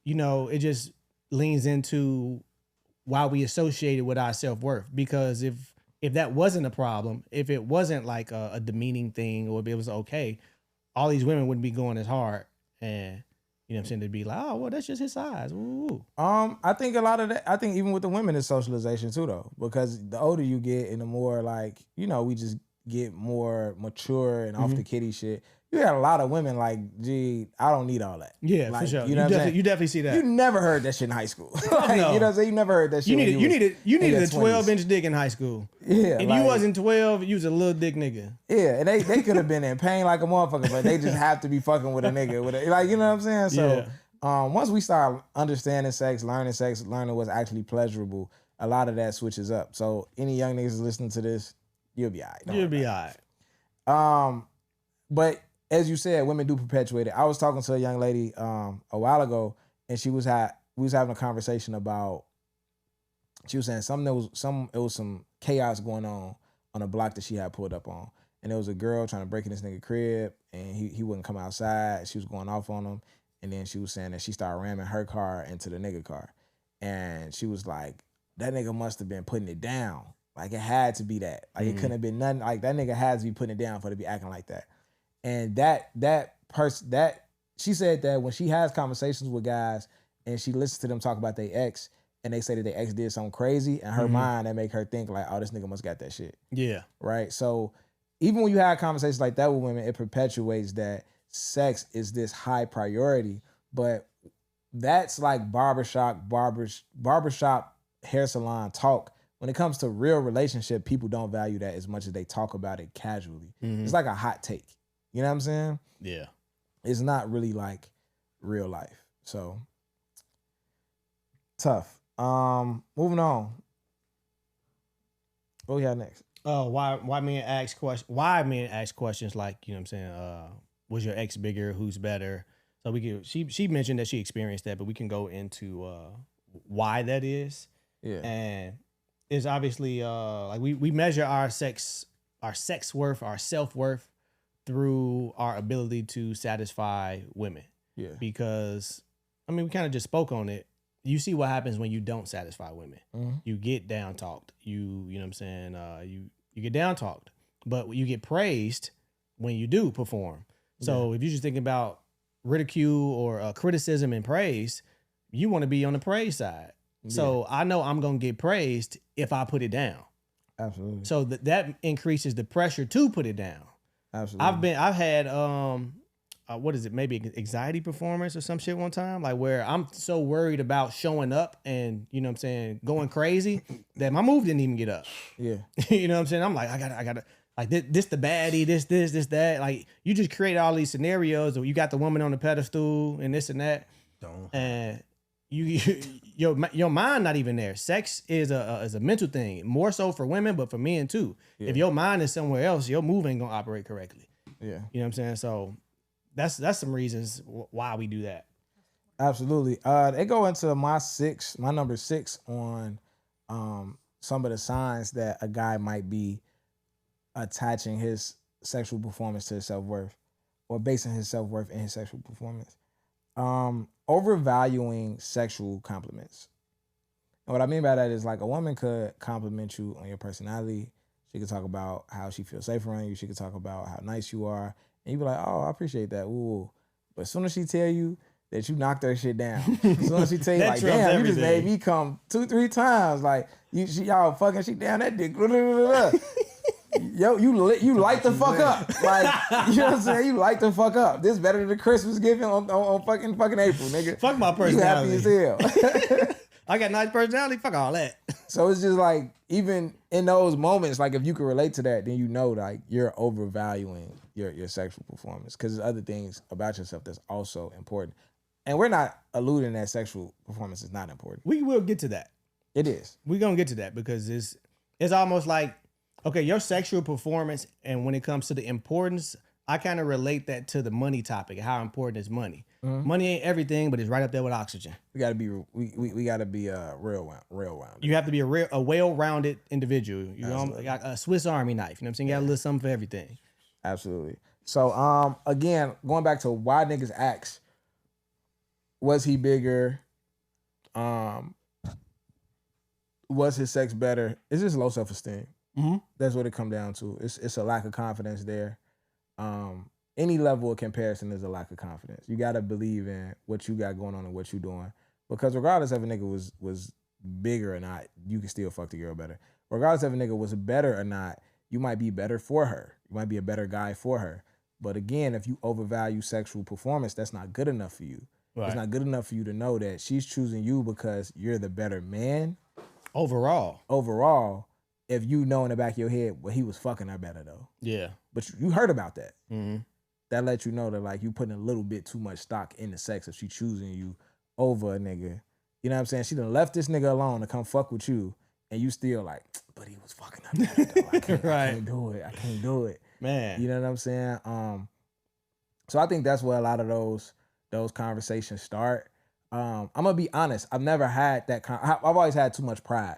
you know, it just leans into why we associate it with our self-worth. Because if that wasn't a problem, if it wasn't like a demeaning thing, or if it was okay, all these women wouldn't be going as hard. And, you know what I'm saying, they'd be like, oh, well, that's just his size. Ooh. I think a lot of that, I think even with the women, it's socialization too, though. Because the older you get and the more, like, you know, we just get more mature and off the kiddie shit. You got a lot of women like, gee, I don't need all that. Yeah, like, for sure. You know what I'm saying? You definitely see that. You never heard that shit in high school. Like, no. You know what I'm saying? You never heard that shit. You needed a 12-inch dick in high school. Yeah. If you wasn't 12, you was a little dick nigga. Yeah, and they could have been in pain like a motherfucker, but they just have to be fucking with a nigga. Like, you know what I'm saying? So once we start understanding sex, learning what's actually pleasurable, a lot of that switches up. So any young niggas listening to this, you'll be all right. You'll be all right. But as you said, women do perpetuate it. I was talking to a young lady a while ago, and we was having a conversation about. She was saying it was some chaos going on a block that she had pulled up on, and there was a girl trying to break in this nigga crib, and he wouldn't come outside. She was going off on him, and then she was saying that she started ramming her car into the nigga car, and she was like, that nigga must have been putting it down. Like it had to be that. Like it couldn't have been nothing. Like that nigga has to be putting it down for to be acting like that. And that she said that when she has conversations with guys and she listens to them talk about their ex and they say that their ex did something crazy, in her mind that make her think like, oh, this nigga must got that shit. Yeah. Right. So even when you have conversations like that with women, it perpetuates that sex is this high priority. But that's like barbershop, hair salon talk. When it comes to real relationship, people don't value that as much as they talk about it casually. It's like a hot take. You know what I'm saying? Yeah. It's not really like real life. So tough. Moving on. What we have next? Why men ask questions? Why men ask questions like, you know what I'm saying? Was your ex bigger? Who's better? So we can. She mentioned that she experienced that, but we can go into why that is. Yeah. And it's obviously like we measure our sex worth, our self-worth through our ability to satisfy women. Yeah. Because I mean, we kind of just spoke on it. You see what happens when you don't satisfy women. You get down talked. You know what I'm saying? You get down talked, but you get praised when you do perform. So if you're just thinking about ridicule or criticism and praise, you want to be on the praise side. So I know I'm going to get praised if I put it down. Absolutely. So that increases the pressure to put it down. Absolutely. I've had, what is it? Maybe anxiety performance or some shit one time, like where I'm so worried about showing up and, you know what I'm saying, going crazy that my move didn't even get up. Yeah. You know what I'm saying? I'm like, I gotta, like this the baddie, this, that. Like you just create all these scenarios where you got the woman on the pedestal and this and that. And your mind not even there. Sex is a mental thing, more so for women, but for men too. If your mind is somewhere else, your move ain't gonna operate correctly. Yeah. You know what I'm saying? So that's some reasons why we do that. Absolutely. They go into my number 6 on some of the signs that a guy might be attaching his sexual performance to his self-worth or basing his self-worth in his sexual performance. Overvaluing sexual compliments. And what I mean by that is like a woman could compliment you on your personality. She could talk about how she feels safe around you. She could talk about how nice you are. And you be like, oh, I apprate that. Ooh. But as soon as she tell you that you knocked her shit down, as soon as she tell you like, damn, you just made me come 2-3 times. Like, y'all fucking shit down that dick. Yo, you light the fuck up. Like, you know what I'm saying? You light the fuck up. This better than the Christmas giving on fucking April, nigga. Fuck my personality. You happy as hell. I got nice personality. Fuck all that. So it's just like, even in those moments, like if you can relate to that, then you know like you're overvaluing your sexual performance because there's other things about yourself that's also important. And we're not alluding that sexual performance is not important. We will get to that. It is. We're gonna get to that because it's almost like, okay, your sexual performance, and when it comes to the importance, I kind of relate that to the money topic. How important is money? Money ain't everything, but it's right up there with oxygen. We gotta be we gotta be real rounded. You have to be a well-rounded individual. You know, like a Swiss Army knife. You know what I'm saying? You got a little something for everything. Absolutely. So again, going back to why niggas ask, was he bigger? Was his sex better? It's just low self-esteem. That's what it come down to. It's a lack of confidence there. Any level of comparison is a lack of confidence. You gotta believe in what you got going on and what you doing. Because regardless if a nigga was bigger or not, you can still fuck the girl better. Regardless if a nigga was better or not, you might be better for her. You might be a better guy for her. But again, if you overvalue sexual performance, that's not good enough for you. Right. It's not good enough for you to know that she's choosing you because you're the better man. Overall, if you know in the back of your head, well, he was fucking her better though. Yeah. But you heard about that. That lets you know that like you putting a little bit too much stock in the sex if she choosing you over a nigga. You know what I'm saying? She done left this nigga alone to come fuck with you. and you still like, but he was fucking up bad, though. I can't do it. I can't do it. Man. You know what I'm saying? So I think that's where a lot of those conversations start. I'm gonna be honest. I've never had that I've always had too much pride.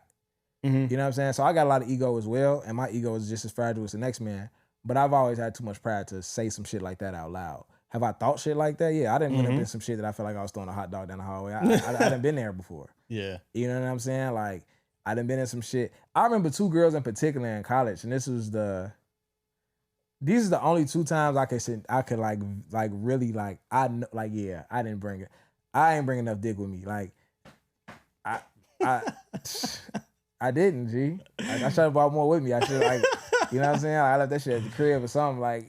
Mm-hmm. You know what I'm saying? So I got a lot of ego as well, and my ego is just as fragile as the next man. But I've always had too much pride to say some shit like that out loud. Have I thought shit like that? Yeah, I didn't end up in some shit that I felt like I was throwing a hot dog down the hallway. I done been there before. Yeah. You know what I'm saying? Like, I done been in some shit. I remember 2 girls in particular in college, and these are the only 2 times I could really I didn't bring it. I ain't bring enough dick with me. Like, I didn't, G. Like, I should have brought more with me. I should you know what I'm saying? I left that shit at the crib or something. Like,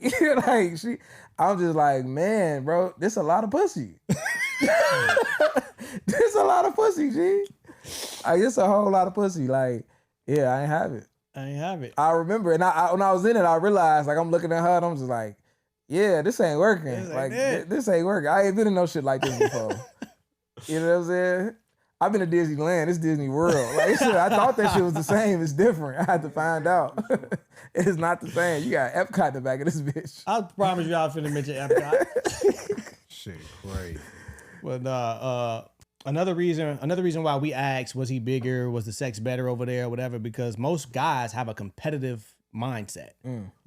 I'm just like, man, bro, this a lot of pussy. This a lot of pussy, G. Like, it's a whole lot of pussy. Like, yeah, I ain't have it. I remember, and when I was in it, I realized, like, I'm looking at her, and I'm just like, yeah, this ain't working. This ain't working. I ain't been in no shit like this before. You know what I'm saying? I've been to Disneyland. It's Disney World. Like, I thought that shit was the same. It's different. I had to find out. It's not the same. You got Epcot in the back of this bitch. I promise you, I was finna mention Epcot. Shit, great. But another reason why we asked, was he bigger? Was the sex better over there? Or whatever, because most guys have a competitive mindset.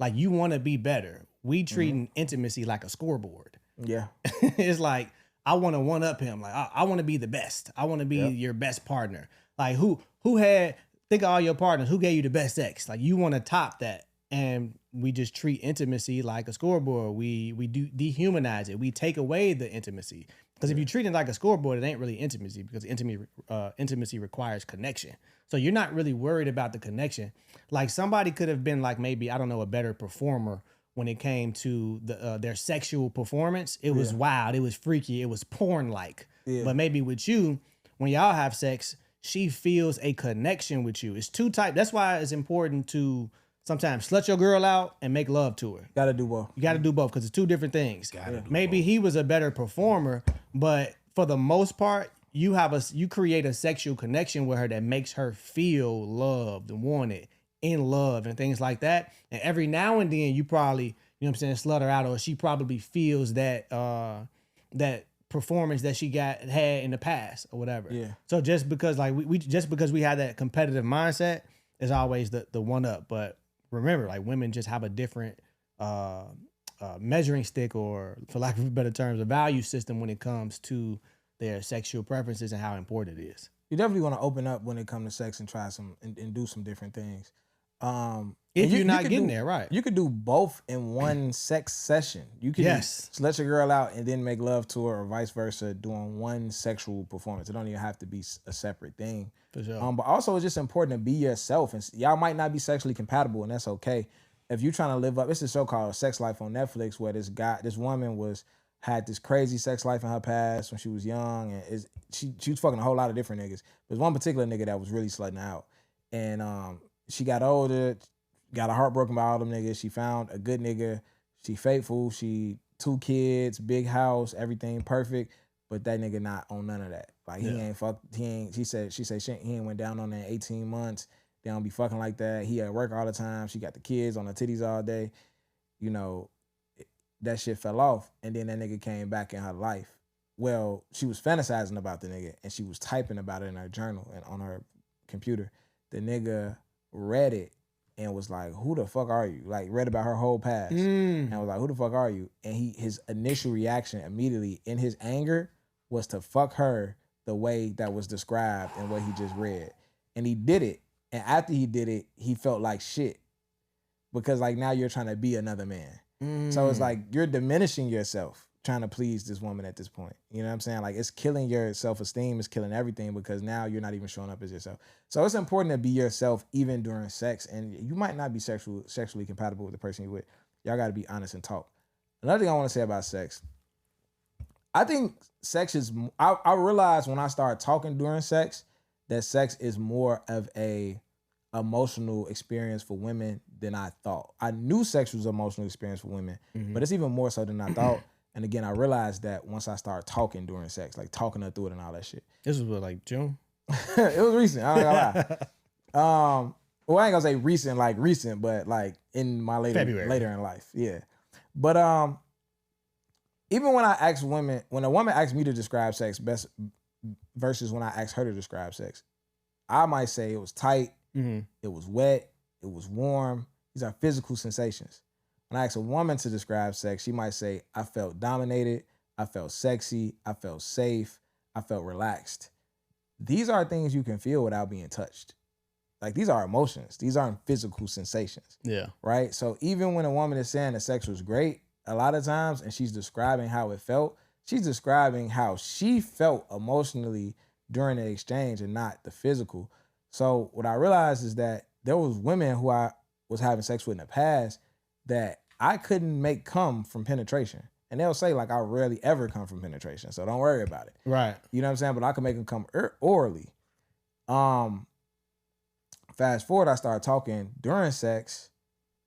Like, you want to be better. We treating intimacy like a scoreboard. Yeah. It's like, I want to one up him. Like, I want to be the best. I want to be your best partner. Like, think of all your partners. Who gave you the best sex? Like, you want to top that. And we just treat intimacy like a scoreboard. We do dehumanize it. We take away the intimacy. Because if you treat it like a scoreboard, it ain't really intimacy, because intimacy requires connection. So you're not really worried about the connection. Like, somebody could have been like, maybe, I don't know, a better performer when it came to their sexual performance. It was wild. It was freaky. It was porn-like. Yeah. But maybe with you, when y'all have sex, she feels a connection with you. It's 2 types. That's why it's important to sometimes slut your girl out and make love to her. Gotta do both. You gotta do both, because it's 2 different things. Maybe he was a better performer, but for the most part, you create a sexual connection with her that makes her feel loved and wanted, in love and things like that. And every now and then you probably, you know what I'm saying, slut her out, or she probably feels that that performance that she had in the past or whatever. Yeah. So just because we have that competitive mindset is always the one up. But remember, like, women just have a different measuring stick, or, for lack of better terms, a value system when it comes to their sexual preferences and how important it is. You definitely want to open up when it comes to sex and try some and do some different things. If you're not getting there, right? You could do both in one sex session. You could just let your girl out and then make love to her, or vice versa, doing one sexual performance. It don't even have to be a separate thing. For sure. But also, it's just important to be yourself. And y'all might not be sexually compatible, and that's okay. If you're trying to live up, it's a show called Sex Life on Netflix, where this woman had this crazy sex life in her past when she was young, and she was fucking a whole lot of different niggas. There's one particular nigga that was really slutting her out, and she got older, got her heart broken by all them niggas. She found a good nigga. She faithful. She 2 kids, big house, everything perfect. But that nigga not on none of that. Like, he ain't fucked. She said he ain't went down on that 18 months. They don't be fucking like that. He at work all the time. She got the kids on her titties all day. You know, that shit fell off. And then that nigga came back in her life. Well, she was fantasizing about the nigga, and she was typing about it in her journal and on her computer. The nigga read it and was like, who the fuck are you? Like, read about her whole past. And was like, who the fuck are you? And his initial reaction immediately in his anger was to fuck her the way that was described in what he just read. And he did it. And after he did it, he felt like shit. Because, like, now you're trying to be another man. So it's like, you're diminishing yourself trying to please this woman at this point. You know what I'm saying? Like, it's killing your self-esteem. It's killing everything, because now you're not even showing up as yourself. So it's important to be yourself even during sex. And you might not be sexually compatible with the person you're with. Y'all got to be honest and talk. Another thing I want to say about sex, I think sex is, I realized when I started talking during sex that sex is more of a emotional experience for women than I thought. I knew sex was an emotional experience for women, but it's even more so than I thought. And again, I realized that once I started talking during sex, like talking her through it and all that shit. This was what, like June? It was recent. I don't gonna lie. Well, I ain't gonna say recent, but like in my later in life. Yeah. But even when I ask women, when a woman asks me to describe sex best versus when I ask her to describe sex, I might say it was tight, it was wet, it was warm. These are physical sensations. When I ask a woman to describe sex, she might say, I felt dominated, I felt sexy, I felt safe, I felt relaxed. These are things you can feel without being touched. Like, these are emotions. These aren't physical sensations. Yeah. Right? So even when a woman is saying that sex was great, a lot of times, and she's describing how it felt, she's describing how she felt emotionally during the exchange and not the physical. So what I realized is that there was women who I was having sex with in the past that I couldn't make come from penetration. And they'll say, like, I rarely ever come from penetration, so don't worry about it. Right. You know what I'm saying? But I can make them come orally. Fast forward, I started talking during sex.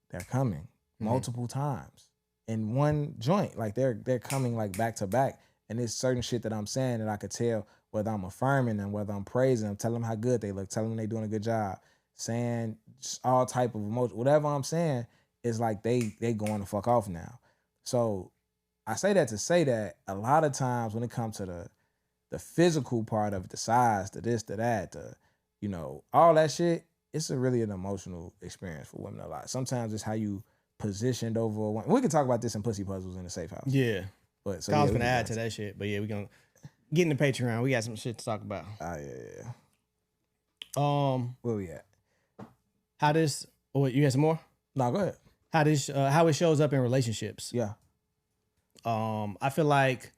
They're coming multiple times in one joint. Like, they're coming like back to back. And there's certain shit that I'm saying that I could tell whether I'm affirming them, whether I'm praising them, telling them how good they look, telling them they're doing a good job, saying all type of emotion. Whatever I'm saying is like they going the fuck off now. So I say that to say that a lot of times when it comes to the physical part of it, the size, the this, the that, you know, all that shit, it's really an emotional experience for women a lot. Sometimes it's how you positioned over a woman. We can talk about this in Pussy Puzzles in the Safe House. Yeah. But so I was gonna add to that shit, but yeah, we're gonna get in the Patreon. We got some shit to talk about. Yeah. Where we at? How this? Oh, wait, you got some more? No, go ahead. How it shows up in relationships. Yeah. I feel like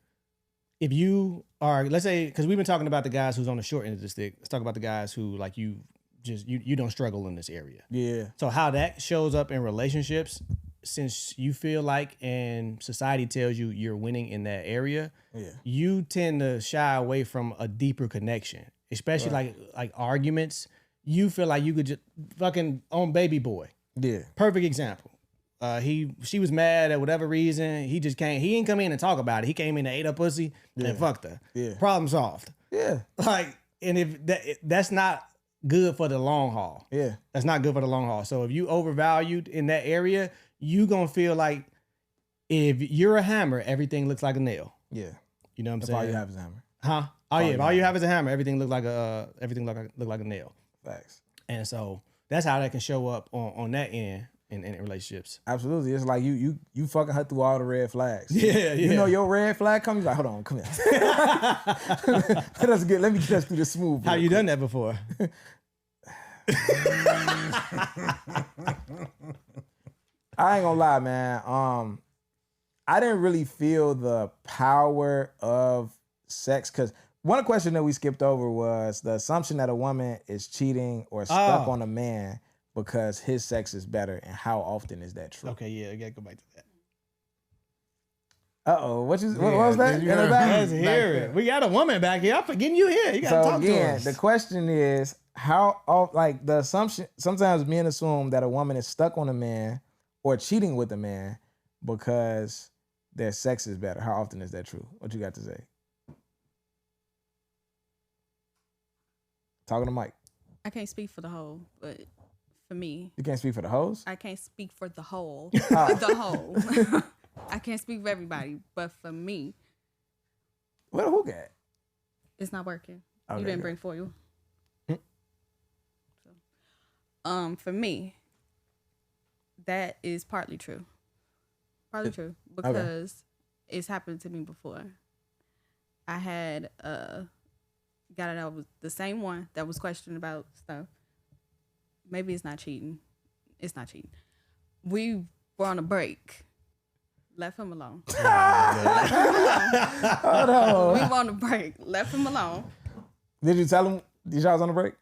if you are, let's say, because we've been talking about the guys who's on the short end of the stick. Let's talk about the guys who like you don't struggle in this area. Yeah. So how that shows up in relationships, since you feel like and society tells you you're winning in that area, you tend to shy away from a deeper connection, especially like arguments. You feel like you could just fucking on Baby Boy. Yeah. Perfect example. She was mad at whatever reason. He didn't come in and talk about it. He came in and ate her pussy and fucked her. Yeah. Problem solved. Yeah. Like, and if that's not good for the long haul. Yeah. That's not good for the long haul. So if you overvalued in that area, you gonna feel like if you're a hammer, everything looks like a nail. Yeah. You know what I'm If saying? all you have is a hammer. Huh? Oh yeah. If all you have is a hammer, everything look like a nail. Facts. And so that's how that can show up on that end in relationships. Absolutely. It's like you fucking her through all the red flags. Yeah. You know your red flag comes, you're like, hold on, come here. Let me get us through this smooth. How you done that before? I ain't gonna lie, man. I didn't really feel the power of sex because one question that we skipped over was the assumption that a woman is cheating or stuck on a man because his sex is better, and how often is that true? Okay, yeah, I gotta go back to that. What was that? Let's hear it. We got a woman back here. I'm forgetting you here. You gotta talk to us. The question is like the assumption, sometimes men assume that a woman is stuck on a man or cheating with a man because their sex is better. How often is that true? What you got to say? Talking to Mike. I can't speak for the whole, but for me. You can't speak for the hoes? I can't speak for the whole. The whole. I can't speak for everybody, but for me. What who got? It's not working. Okay, you didn't bring foil. So, for me, that is partly true. Partly true because it's happened to me before. I had got it out with the same one that was questioning about stuff. Maybe it's not cheating. It's not cheating. We were on a break. Left him alone. Hold on. We were on a break. Left him alone. Did you tell him y'all was on a break?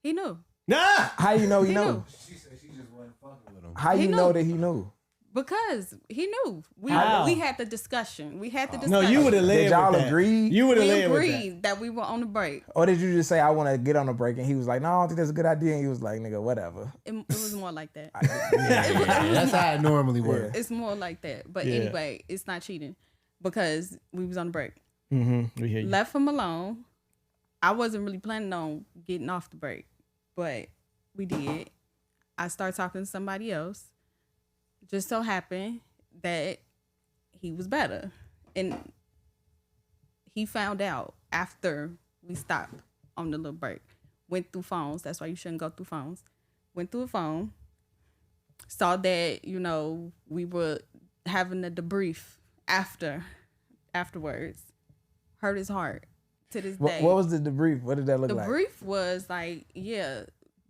He knew. Nah. How you know he Knew. knew? She said she just wasn't fucking with him. How you know that he knew? Because he knew. We How? had the discussion. No, you would have led Did y'all with that. agree? You would have We led with that. agreed that we were on a break. Or did you just say, I want to get on a break? And he was like, no, I don't think that's a good idea. And he was like, nigga, whatever. It was more like that. Yeah, that's how it normally works. It's more like that. But Yeah. anyway, it's not cheating because we was on a break. Mm-hmm. We hear you. Left him alone. I wasn't really planning on getting off the break, but We did. I started talking to somebody else. Just so happened that he was better. And he found out after we stopped on the little break. Went through phones. That's why you shouldn't go through phones. Went through a phone. Saw that, you know, we were having a debrief afterwards. Hurt his heart to this day. What was the debrief? What did that look The like? brief was like, yeah,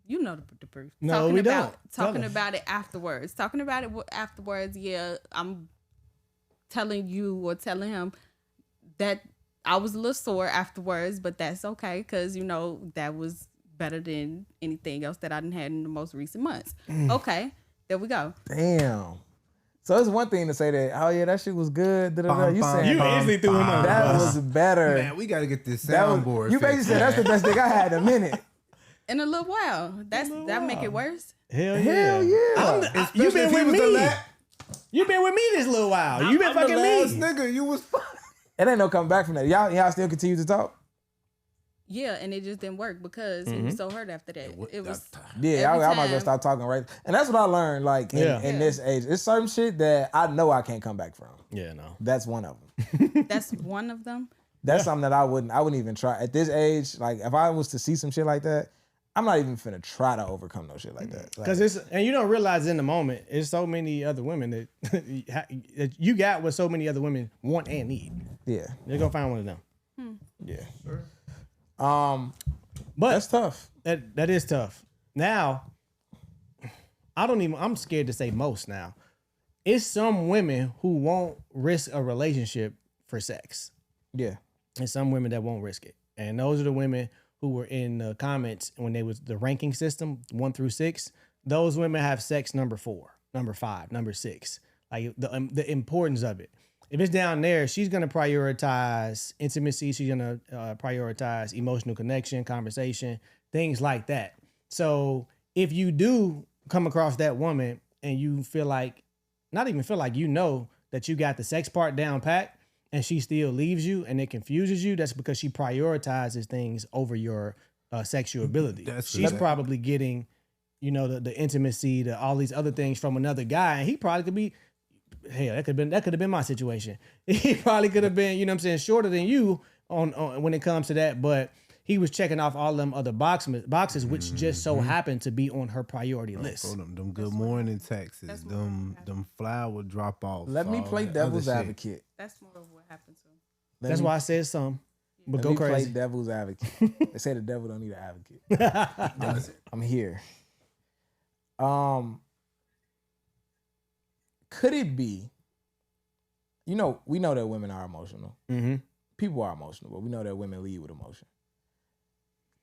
you know the debrief. No, we don't. Talking about it afterwards. Talking about it afterwards, yeah, I'm telling you or telling him that I was a little sore afterwards, but that's okay because, you know, that was better than anything else that I done had in the most recent months. Okay, there we go. Damn. So it's one thing to say that, oh yeah, that shit was good. You saying You instantly threw him on. that was better. Man, we gotta get this soundboard. You basically said that's the best thing I had in a minute. In a little while. That make it worse? Hell Hell yeah. You been with me. You been with me this little while. You been fucking me. Nigga, you was fine. It ain't no coming back from that. Y'all still continue to talk? Yeah, and it just didn't work because he was so hurt after that. It was Yeah, I might as well time- stop talking right. And that's what I learned, like, in this age. It's certain shit that I know I can't come back from. Yeah, no. That's one of them. That's one of them. That's something that I wouldn't even try. At this age, like, if I was to see some shit like that, I'm not even finna try to overcome no shit like that. Because and you don't realize in the moment, it's so many other women that you got what so many other women want and need. Yeah. You're gonna find one of them. Yeah. Sure. But that's tough. That is tough. Now, I'm scared to say most now. It's some women who won't risk a relationship for sex. Yeah. And some women that won't risk it. And those are the women who were in the comments when they was the ranking system 1 through 6. Those women have sex number 4, number 5, number 6. Like the importance of it. If it's down there, she's gonna prioritize intimacy. She's gonna prioritize emotional connection, conversation, things like that. So if you do come across that woman and you feel like, not even feel like, you know that you got the sex part down pat, and she still leaves you and it confuses you, that's because she prioritizes things over your sexual ability. She's probably getting, you know, the intimacy, all these other things from another guy, and he probably could be, hell, that could have been my situation. He probably could have been, you know what I'm saying, shorter than you on when it comes to that, but he was checking off all them other boxes, which just so happened to be on her priority list. Them good morning texts, them flower drop offs. Let me play devil's advocate. That's more of what happened to him. That's why I said some. But go crazy. Play devil's advocate. They say the devil don't need an advocate. I'm here. Could it be? You know, we know that women are emotional. Mm-hmm. People are emotional, but we know that women lead with emotion.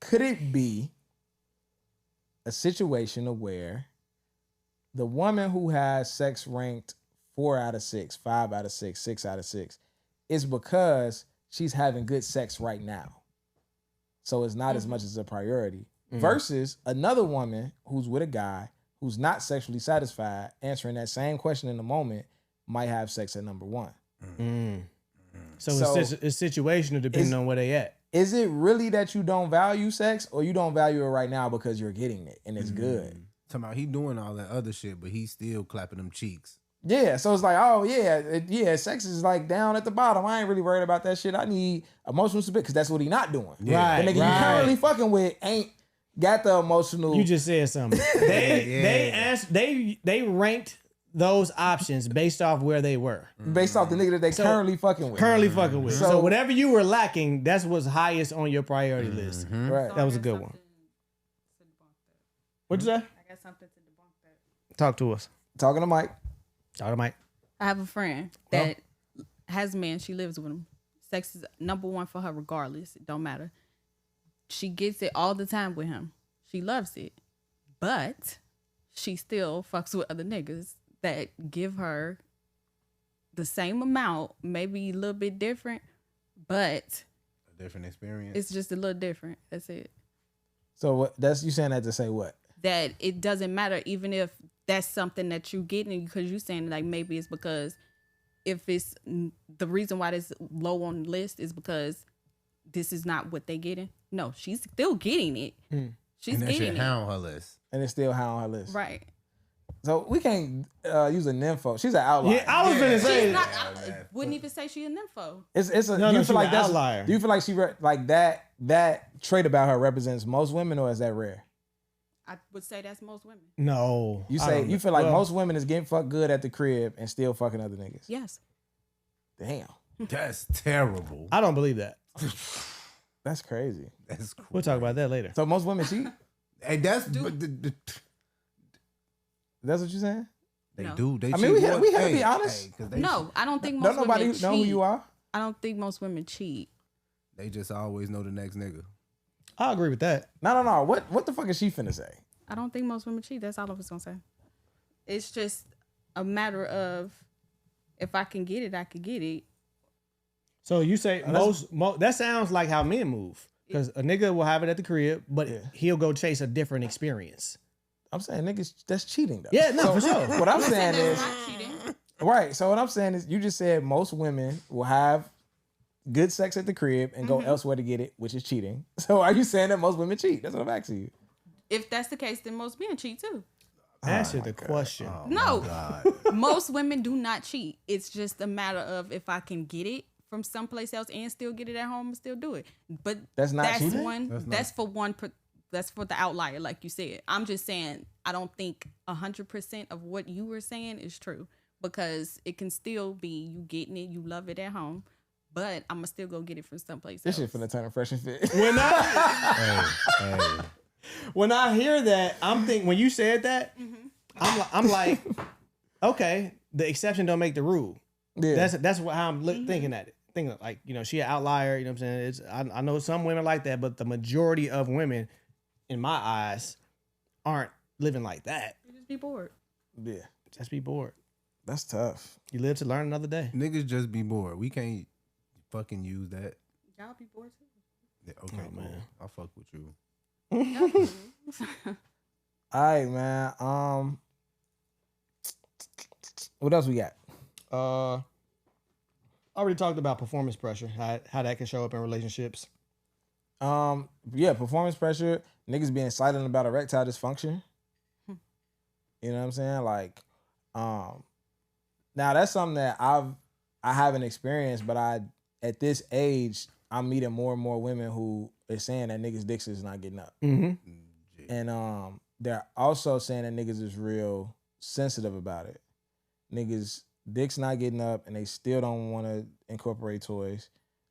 Could it be a situation where the woman who has sex ranked 4 out of 6, 5 out of 6, 6 out of 6, is because she's having good sex right now? So it's not as much as a priority. Versus another woman who's with a guy who's not sexually satisfied, answering that same question in the moment, might have sex at number 1. So it's situational depending on where they at. Is it really that you don't value sex, or you don't value it right now because you're getting it and it's good? Talking about he doing all that other shit, but he's still clapping them cheeks. Yeah, so it's like, oh yeah, sex is like down at the bottom. I ain't really worried about that shit. I need emotional support because that's what he not doing. Yeah. The nigga you currently fucking with ain't got the emotional. You just said something. They ranked those options based off where they were. Based off the nigga that they currently fucking with. So whatever you were lacking, that's what's highest on your priority list. Right. That was a good one. What'd you say? I got something to debunk that. Talk to us. Talking to Mike. Talk to Mike. I have a friend that has a man. She lives with him. Sex is number 1 for her regardless. It don't matter. She gets it all the time with him. She loves it. But she still fucks with other niggas that give her the same amount, maybe a little bit different, but A different experience. it's just a little different. That's it. So what? That's you saying that to say what? That it doesn't matter, even if that's something that you getting, because you saying like maybe it's because if it's the reason why this low on the list is because this is not what they getting. No, she's still getting it. She's And that shit getting high it. on her list. And it's still high on her list. Right. So we can't use a nympho. She's an outlier. Yeah, I was gonna say. She's not. I wouldn't even say she's a nympho. It's a. No, do no, you she's feel like an that's outlier. Do you feel like like that trait about her represents most women, or is that rare? I would say that's most women. No. You I say don't you know. feel like Well, most women is getting fucked good at the crib and still fucking other niggas. Yes. Damn, That's terrible. I don't believe that. that's crazy. That's cool. We'll talk about that later. So most women cheat. Hey, that's That's what you're saying? they No. do. They I mean, we cheat have more- to be honest. 'cause they No, I don't think most Don't nobody women cheat. know who you are. I don't think most women cheat. They just always know the next nigga. I agree with that. No. What the fuck is she finna say? I don't think most women cheat. That's all I was gonna say. It's just a matter of if I can get it, I can get it. So you say most that sounds like how men move. Because a nigga will have it at the crib, but he'll go chase a different experience. I'm saying niggas, that's cheating though. Yeah, no, for sure. What I'm saying is, Not cheating. right. So what I'm saying is, you just said most women will have good sex at the crib and go elsewhere to get it, which is cheating. So are you saying that most women cheat? That's what I'm asking you. If that's the case, then most men cheat too. Answer the question. No, most women do not cheat. It's just a matter of if I can get it from someplace else and still get it at home and still do it. But That's not that's cheating? one. That's for one. That's for the outlier, like you said. I'm just saying I don't think 100% of what you were saying is true because it can still be you getting it, you love it at home, but I'm gonna still go get it from someplace This else. shit finna turn fresh and fit. When I hear that, I'm thinking when you said that, I'm like, okay, the exception don't make the rule. Yeah. That's what how I'm thinking at it. Thinking like, she an outlier, you know what I'm saying? I know some women like that, but the majority of women, in my eyes, aren't living like that. You just be bored. Yeah. Just be bored. That's tough. You live to learn another day. Niggas just be bored. We can't fucking use that. Y'all be bored too. Yeah, okay, Oh, cool. man. I'll fuck with you. All right, man. What else we got? I already talked about performance pressure, how that can show up in relationships. Yeah, performance pressure, niggas being silent about erectile dysfunction. You know what I'm saying? Like, now that's something that I haven't experienced, but at this age, I'm meeting more and more women who are saying that niggas' dicks is not getting up. Mm-hmm. And they're also saying that niggas is real sensitive about it. Niggas' dicks not getting up and they still don't want to incorporate toys.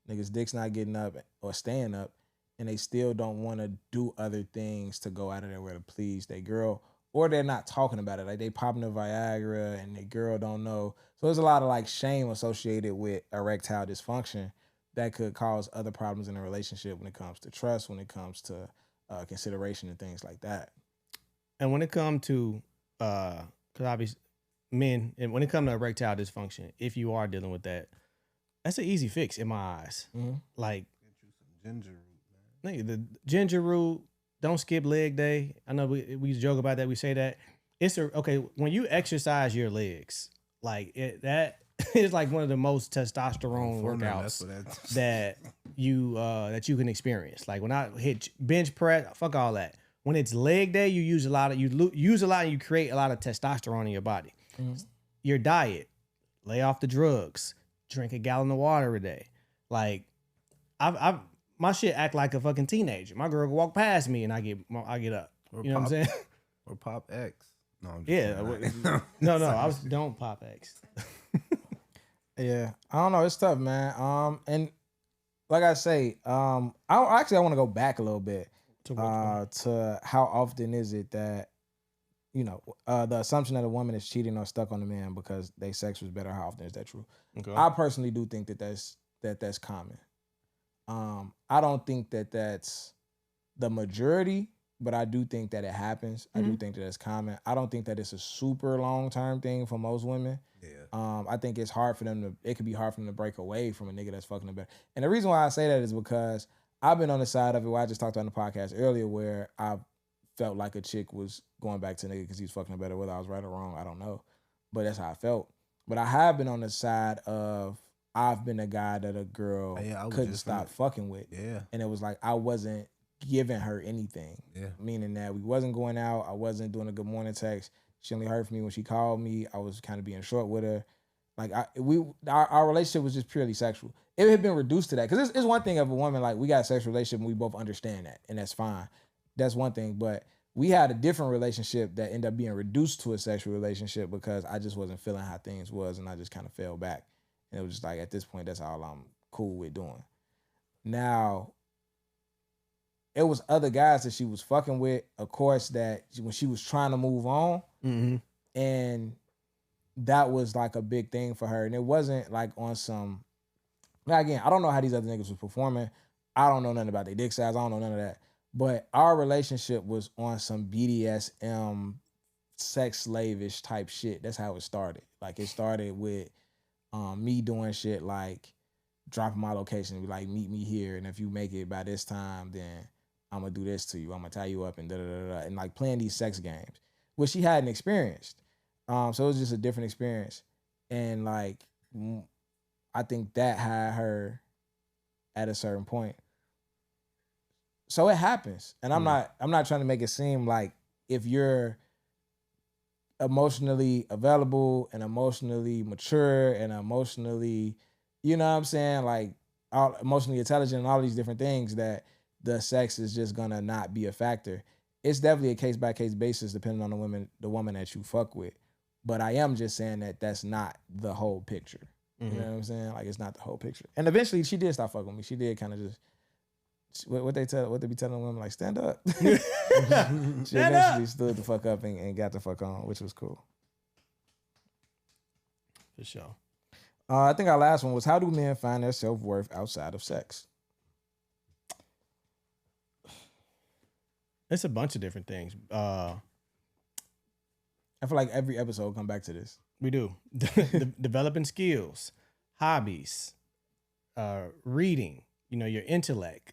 Niggas' dicks not getting up or staying up and they still don't want to do other things to go out of their way to please their girl, or they're not talking about it. Like they popping the Viagra and their girl don't know. So there's a lot of like shame associated with erectile dysfunction that could cause other problems in a relationship when it comes to trust, when it comes to consideration and things like that. And when it comes to, because obviously men, and when it comes to erectile dysfunction, if you are dealing with that, that's an easy fix in my eyes. Mm-hmm. Like, Ginger root, man. nigga, the ginger root, don't skip leg day. I know we joke about that. We say that. Okay, when you exercise your legs, like that is like one of the most testosterone workouts that you can experience. Like when I hit bench press, fuck all that. When it's leg day, you use a lot and you create a lot of testosterone in your body. Mm-hmm. Your diet, lay off the drugs, drink a gallon of water a day. Like my shit act like a fucking teenager. My girl can walk past me and I get up. You know what I'm saying? Or Pop X. No, I'm just Yeah. No. Don't Pop X. Yeah, I don't know. It's tough, man. And like I say, I want to go back a little bit to how often is it that the assumption that a woman is cheating or stuck on a man because they sex was better. How often is that true? Okay. I personally do think that's common. I don't think that that's the majority, but I do think that it happens. I do think that it's common. I don't think that it's a super long-term thing for most women. Yeah. I think it could be hard for them to break away from a nigga that's fucking them better. And the reason why I say that is because I've been on the side of it where I just talked on the podcast earlier where I felt like a chick was going back to a nigga because he was fucking her better. Whether I was right or wrong, I don't know. But that's how I felt. But I have been on the side of I've been a guy that a girl couldn't stop fucking with. Yeah. And it was like I wasn't giving her anything. Yeah. Meaning that we wasn't going out. I wasn't doing a good morning text. She only heard from me when she called me. I was kind of being short with her. Like our relationship was just purely sexual. It had been reduced to that. Because it's one thing of a woman, like we got a sexual relationship and we both understand that. And that's fine. That's one thing. But we had a different relationship that ended up being reduced to a sexual relationship because I just wasn't feeling how things was and I just kind of fell back. And it was just like, at this point, that's all I'm cool with doing. Now, it was other guys that she was fucking with, of course, that when she was trying to move on. Mm-hmm. And that was like a big thing for her. And it wasn't like on some, now again, I don't know how these other niggas was performing. I don't know nothing about their dick size. I don't know none of that. But our relationship was on some BDSM, sex slave-ish type shit. That's how it started. Like it started with me doing shit like dropping my location and be like, meet me here. And if you make it by this time, then I'm gonna do this to you. I'm gonna tie you up and da-da-da-da. And like playing these sex games, which she hadn't experienced. So it was just a different experience. And like, I think that had her at a certain point. So it happens. And I'm not trying to make it seem like if you're emotionally available and emotionally mature and emotionally, you know what I'm saying? Like emotionally intelligent and all these different things that the sex is just gonna not be a factor. It's definitely a case by case basis depending on the woman that you fuck with. But I am just saying that that's not the whole picture. Mm-hmm. You know what I'm saying? Like it's not the whole picture. And eventually she did stop fucking with me. She did kind of just what they be telling women, like stand up. She eventually stood the fuck up and got the fuck on, which was cool. For sure. I think our last one was, how do men find their self-worth outside of sex? It's a bunch of different things. I feel like every episode come back to this. We do. Developing skills, hobbies, reading, your intellect,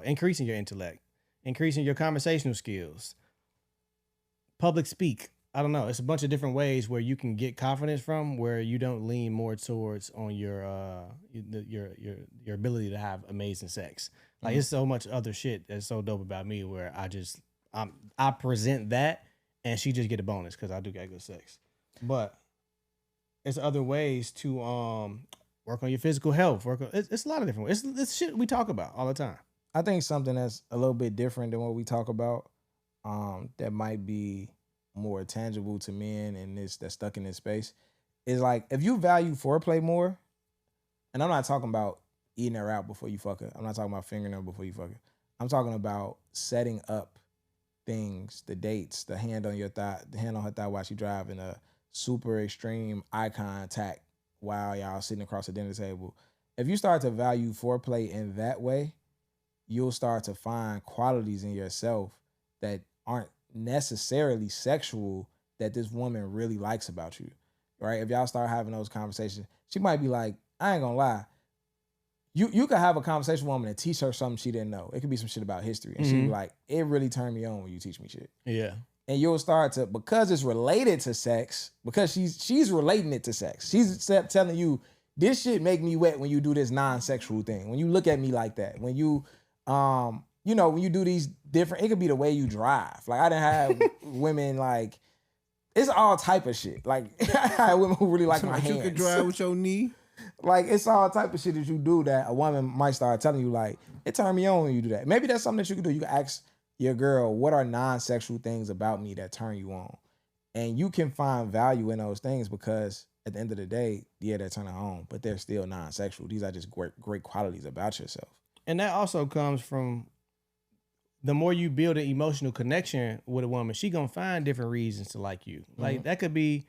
increasing your intellect, increasing your conversational skills, public speak. I don't know. It's a bunch of different ways where you can get confidence from, where you don't lean more towards on your ability to have amazing sex. Like it's so much other shit that's so dope about me where I present that and she just get a bonus because I do got good sex. But it's other ways to work on your physical health. It's a lot of different ways. It's shit we talk about all the time. I think something that's a little bit different than what we talk about, that might be more tangible to men and that's stuck in this space, is like if you value foreplay more, and I'm not talking about eating her out before you fuck her. I'm not talking about fingering her before you fuck her. I'm talking about setting up things, the dates, the hand on your thigh, the hand on her thigh while she driving, a super extreme eye contact while y'all sitting across the dinner table. If you start to value foreplay in that way, you'll start to find qualities in yourself that aren't necessarily sexual that this woman really likes about you, right? If y'all start having those conversations, she might be like, I ain't gonna lie, you could have a conversation with a woman and teach her something she didn't know. It could be some shit about history. And she'd be like, it really turned me on when you teach me shit. Yeah. And you'll start to, because it's related to sex, because she's relating it to sex. She's telling you, this shit make me wet when you do this non-sexual thing. When you look at me like that. When you, when you do these different, it could be the way you drive. Like I done have women like, it's all type of shit. Like I had women who really like my hands. You can drive with your knee. Like it's all type of shit that you do that a woman might start telling you like, it turned me on when you do that. Maybe that's something that you can do. You can ask your girl, what are non-sexual things about me that turn you on? And you can find value in those things because at the end of the day, yeah, they're turning on, but they're still non-sexual. These are just great qualities about yourself. And that also comes from the more you build an emotional connection with a woman, she gonna find different reasons to like you. Like that could be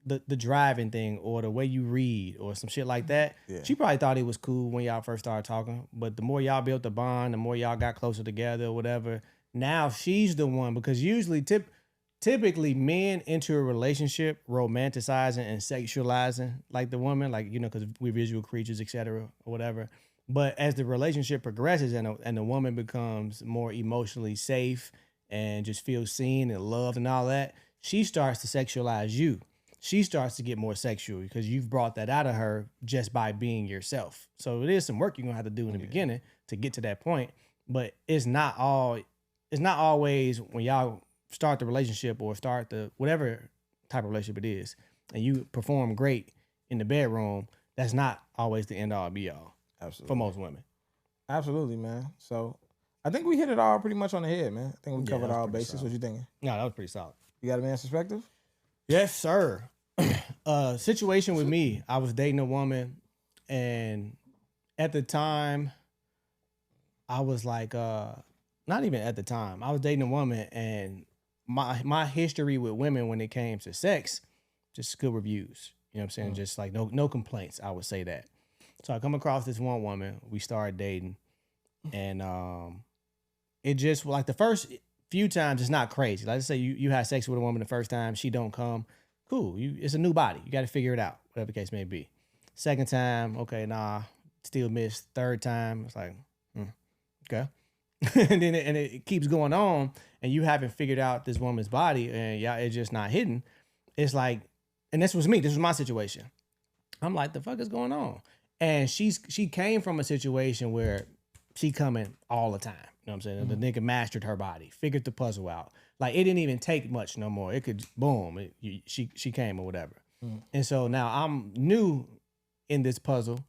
the driving thing or the way you read or some shit like that. Yeah. She probably thought it was cool when y'all first started talking, but the more y'all built the bond, the more y'all got closer together or whatever, now she's the one, because usually typically men enter a relationship romanticizing and sexualizing like the woman, like, because we're visual creatures, etc. or whatever. But as the relationship progresses and the woman becomes more emotionally safe and just feels seen and loved and all that, she starts to sexualize you. She starts to get more sexual because you've brought that out of her just by being yourself. So it is some work you're going to have to do in the beginning to get to that point. but it's not always when y'all start the relationship or start the whatever type of relationship it is, and you perform great in the bedroom, that's not always the end all be all. Absolutely. For most women. Absolutely, man. So I think we hit it all pretty much on the head, man. I think we covered all bases. solid. What you thinking? No, that was pretty solid. You got a man's perspective? Yes, sir. Situation with me, I was dating a woman, and at the time, I was like, not even at the time, I was dating a woman, and my history with women when it came to sex, just good reviews. You know what I'm saying? Just like no complaints, I would say that. So I come across this one woman, we started dating, and it just, like, the first few times, it's not crazy. Like, let's say you had sex with a woman the first time, she don't come, cool. It's a new body. You got to figure it out, whatever the case may be. Second time, okay, nah, still missed. Third time, it's like, okay. and then it keeps going on, and you haven't figured out this woman's body, and it's just not hidden. It's like, and this was me. This was my situation. I'm like, the fuck is going on? And she came from a situation where she coming all the time. You know what I'm saying? The nigga mastered her body, figured the puzzle out. Like, it didn't even take much no more. It could, boom, she came or whatever. And so now I'm new in this puzzle,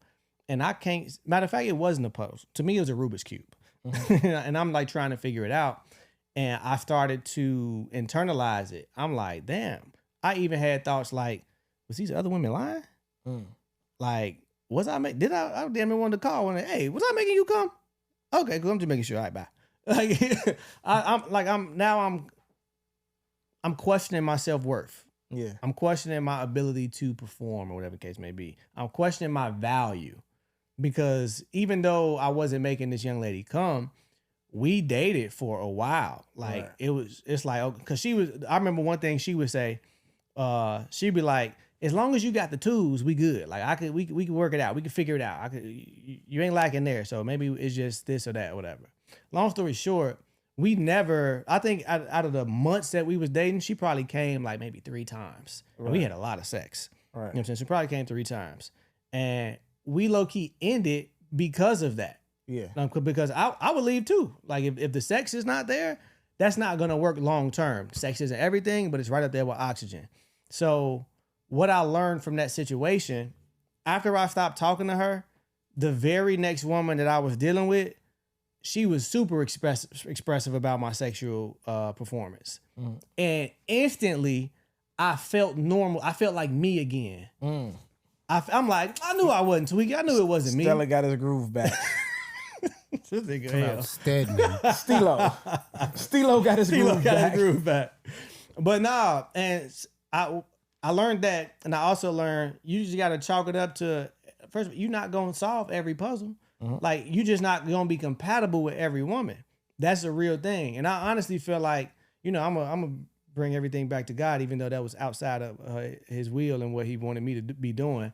and I can't, matter of fact, it wasn't a puzzle. To me, it was a Rubik's Cube. And I'm like trying to figure it out. And I started to internalize it. I'm like, damn. I even had thoughts like, was these other women lying? Like, I damn near wanted to call one. Hey, was I making you come? Okay, cool. I'm just making sure. All right, bye. Like, I'm questioning my self-worth. Yeah. I'm questioning my ability to perform or whatever the case may be. I'm questioning my value, because even though I wasn't making this young lady come, we dated for a while. Like, it's like, cause I remember one thing she would say, she'd be like, as long as you got the tools, we good. Like, we can work it out. We can figure it out. You ain't lacking there. So maybe it's just this or that or whatever. Long story short, we never, I think out of the months that we was dating, she probably came like maybe 3 times. And we had a lot of sex. Right. You know what I'm saying? She probably came 3 times. And we low key ended because of that. Yeah. Because I would leave too. Like, if the sex is not there, that's not going to work long term. Sex isn't everything, but it's right up there with oxygen. So what I learned from that situation, after I stopped talking to her, the very next woman that I was dealing with, she was super expressive about my sexual performance. And instantly, I felt normal. I felt like me again. I'm like, I knew I wasn't tweaking. I knew it wasn't me. Stella got his groove back. This nigga hell. Stedman. Stilo got his groove back. But nah, and I learned that, and I also learned you just got to chalk it up to, first of all, you're not going to solve every puzzle. Like, you just not going to be compatible with every woman. That's a real thing. And I honestly feel like, I'm going to bring everything back to God, even though that was outside of his will and what he wanted me to be doing.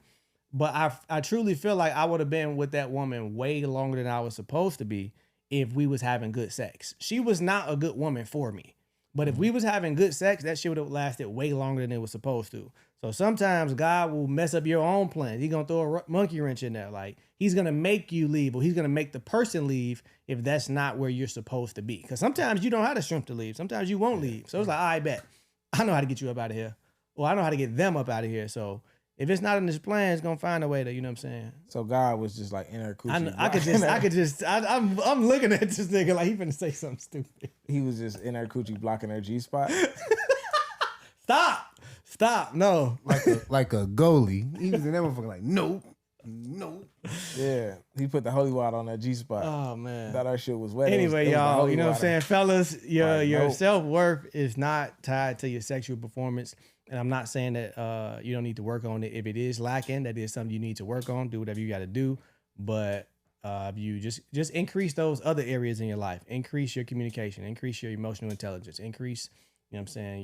But I truly feel like I would have been with that woman way longer than I was supposed to be if we was having good sex. She was not a good woman for me. But if we was having good sex, that shit would have lasted way longer than it was supposed to. So sometimes God will mess up your own plans. He's going to throw a monkey wrench in there. Like, he's going to make you leave, or he's going to make the person leave if that's not where you're supposed to be. Because sometimes you don't have the strength to leave. Sometimes you won't leave. So it's like, I bet. I know how to get you up out of here. Or I know how to get them up out of here. So if it's not in his plan, it's going to find a way to, you know what I'm saying? So God was just like inner coochie. I'm looking at this nigga like he finna say something stupid. He was just inner coochie blocking her G-spot. Stop, no. Like a goalie. He was in that motherfucker like, nope. Yeah, he put the holy water on that G-spot. Oh, man. Thought our shit was wet. Anyway, y'all, you know what I'm saying? Fellas, your nope. self-worth is not tied to your sexual performance. And I'm not saying that you don't need to work on it. If it is lacking, that is something you need to work on. Do whatever you got to do. But you just increase those other areas in your life. Increase your communication. Increase your emotional intelligence. Increase, you know what I'm saying,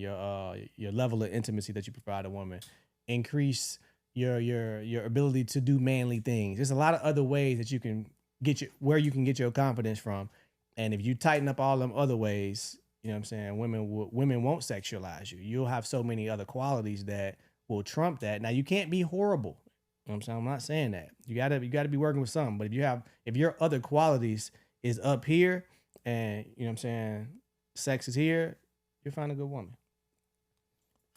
your level of intimacy that you provide a woman. Increase your ability to do manly things. There's a lot of other ways that you can get your confidence from. And if you tighten up all them other ways, you know what I'm saying, women won't sexualize you. You'll have so many other qualities that will trump that. Now, you can't be horrible. You know what I'm saying? I'm not saying that. You gotta be working with something. But if your other qualities is up here and, you know what I'm saying, sex is here, you'll find a good woman.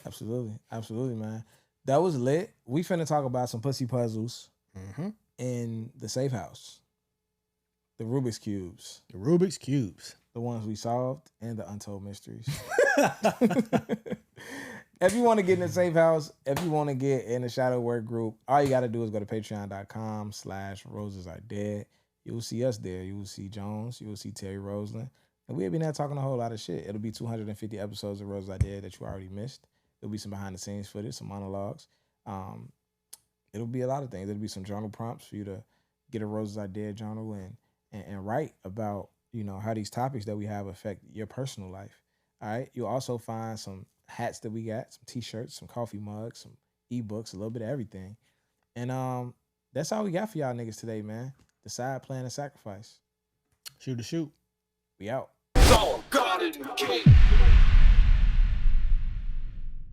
Absolutely. Absolutely, man. That was lit. We finna talk about some pussy puzzles in the safe house. The Rubik's Cubes. The Rubik's Cubes. The ones we solved and the untold mysteries. If you want to get in the safe house, if you want to get in the shadow work group, all you got to do is go to patreon.com/rosesAreDead. You will see us there. You will see Jones. You will see Terry Roseland. And we'll be there talking a whole lot of shit. It'll be 250 episodes of Roses Are Dead that you already missed. There'll be some behind the scenes footage, some monologues. It'll be a lot of things. It'll be some journal prompts for you to get a Roses Are Dead journal and write about, you know, how these topics that we have affect your personal life. All right. You'll also find some hats that we got, some t-shirts, some coffee mugs, some ebooks, a little bit of everything. And that's all we got for y'all niggas today, man. Decide, plan, and sacrifice. Shoot to shoot. We out. So, God in the cave.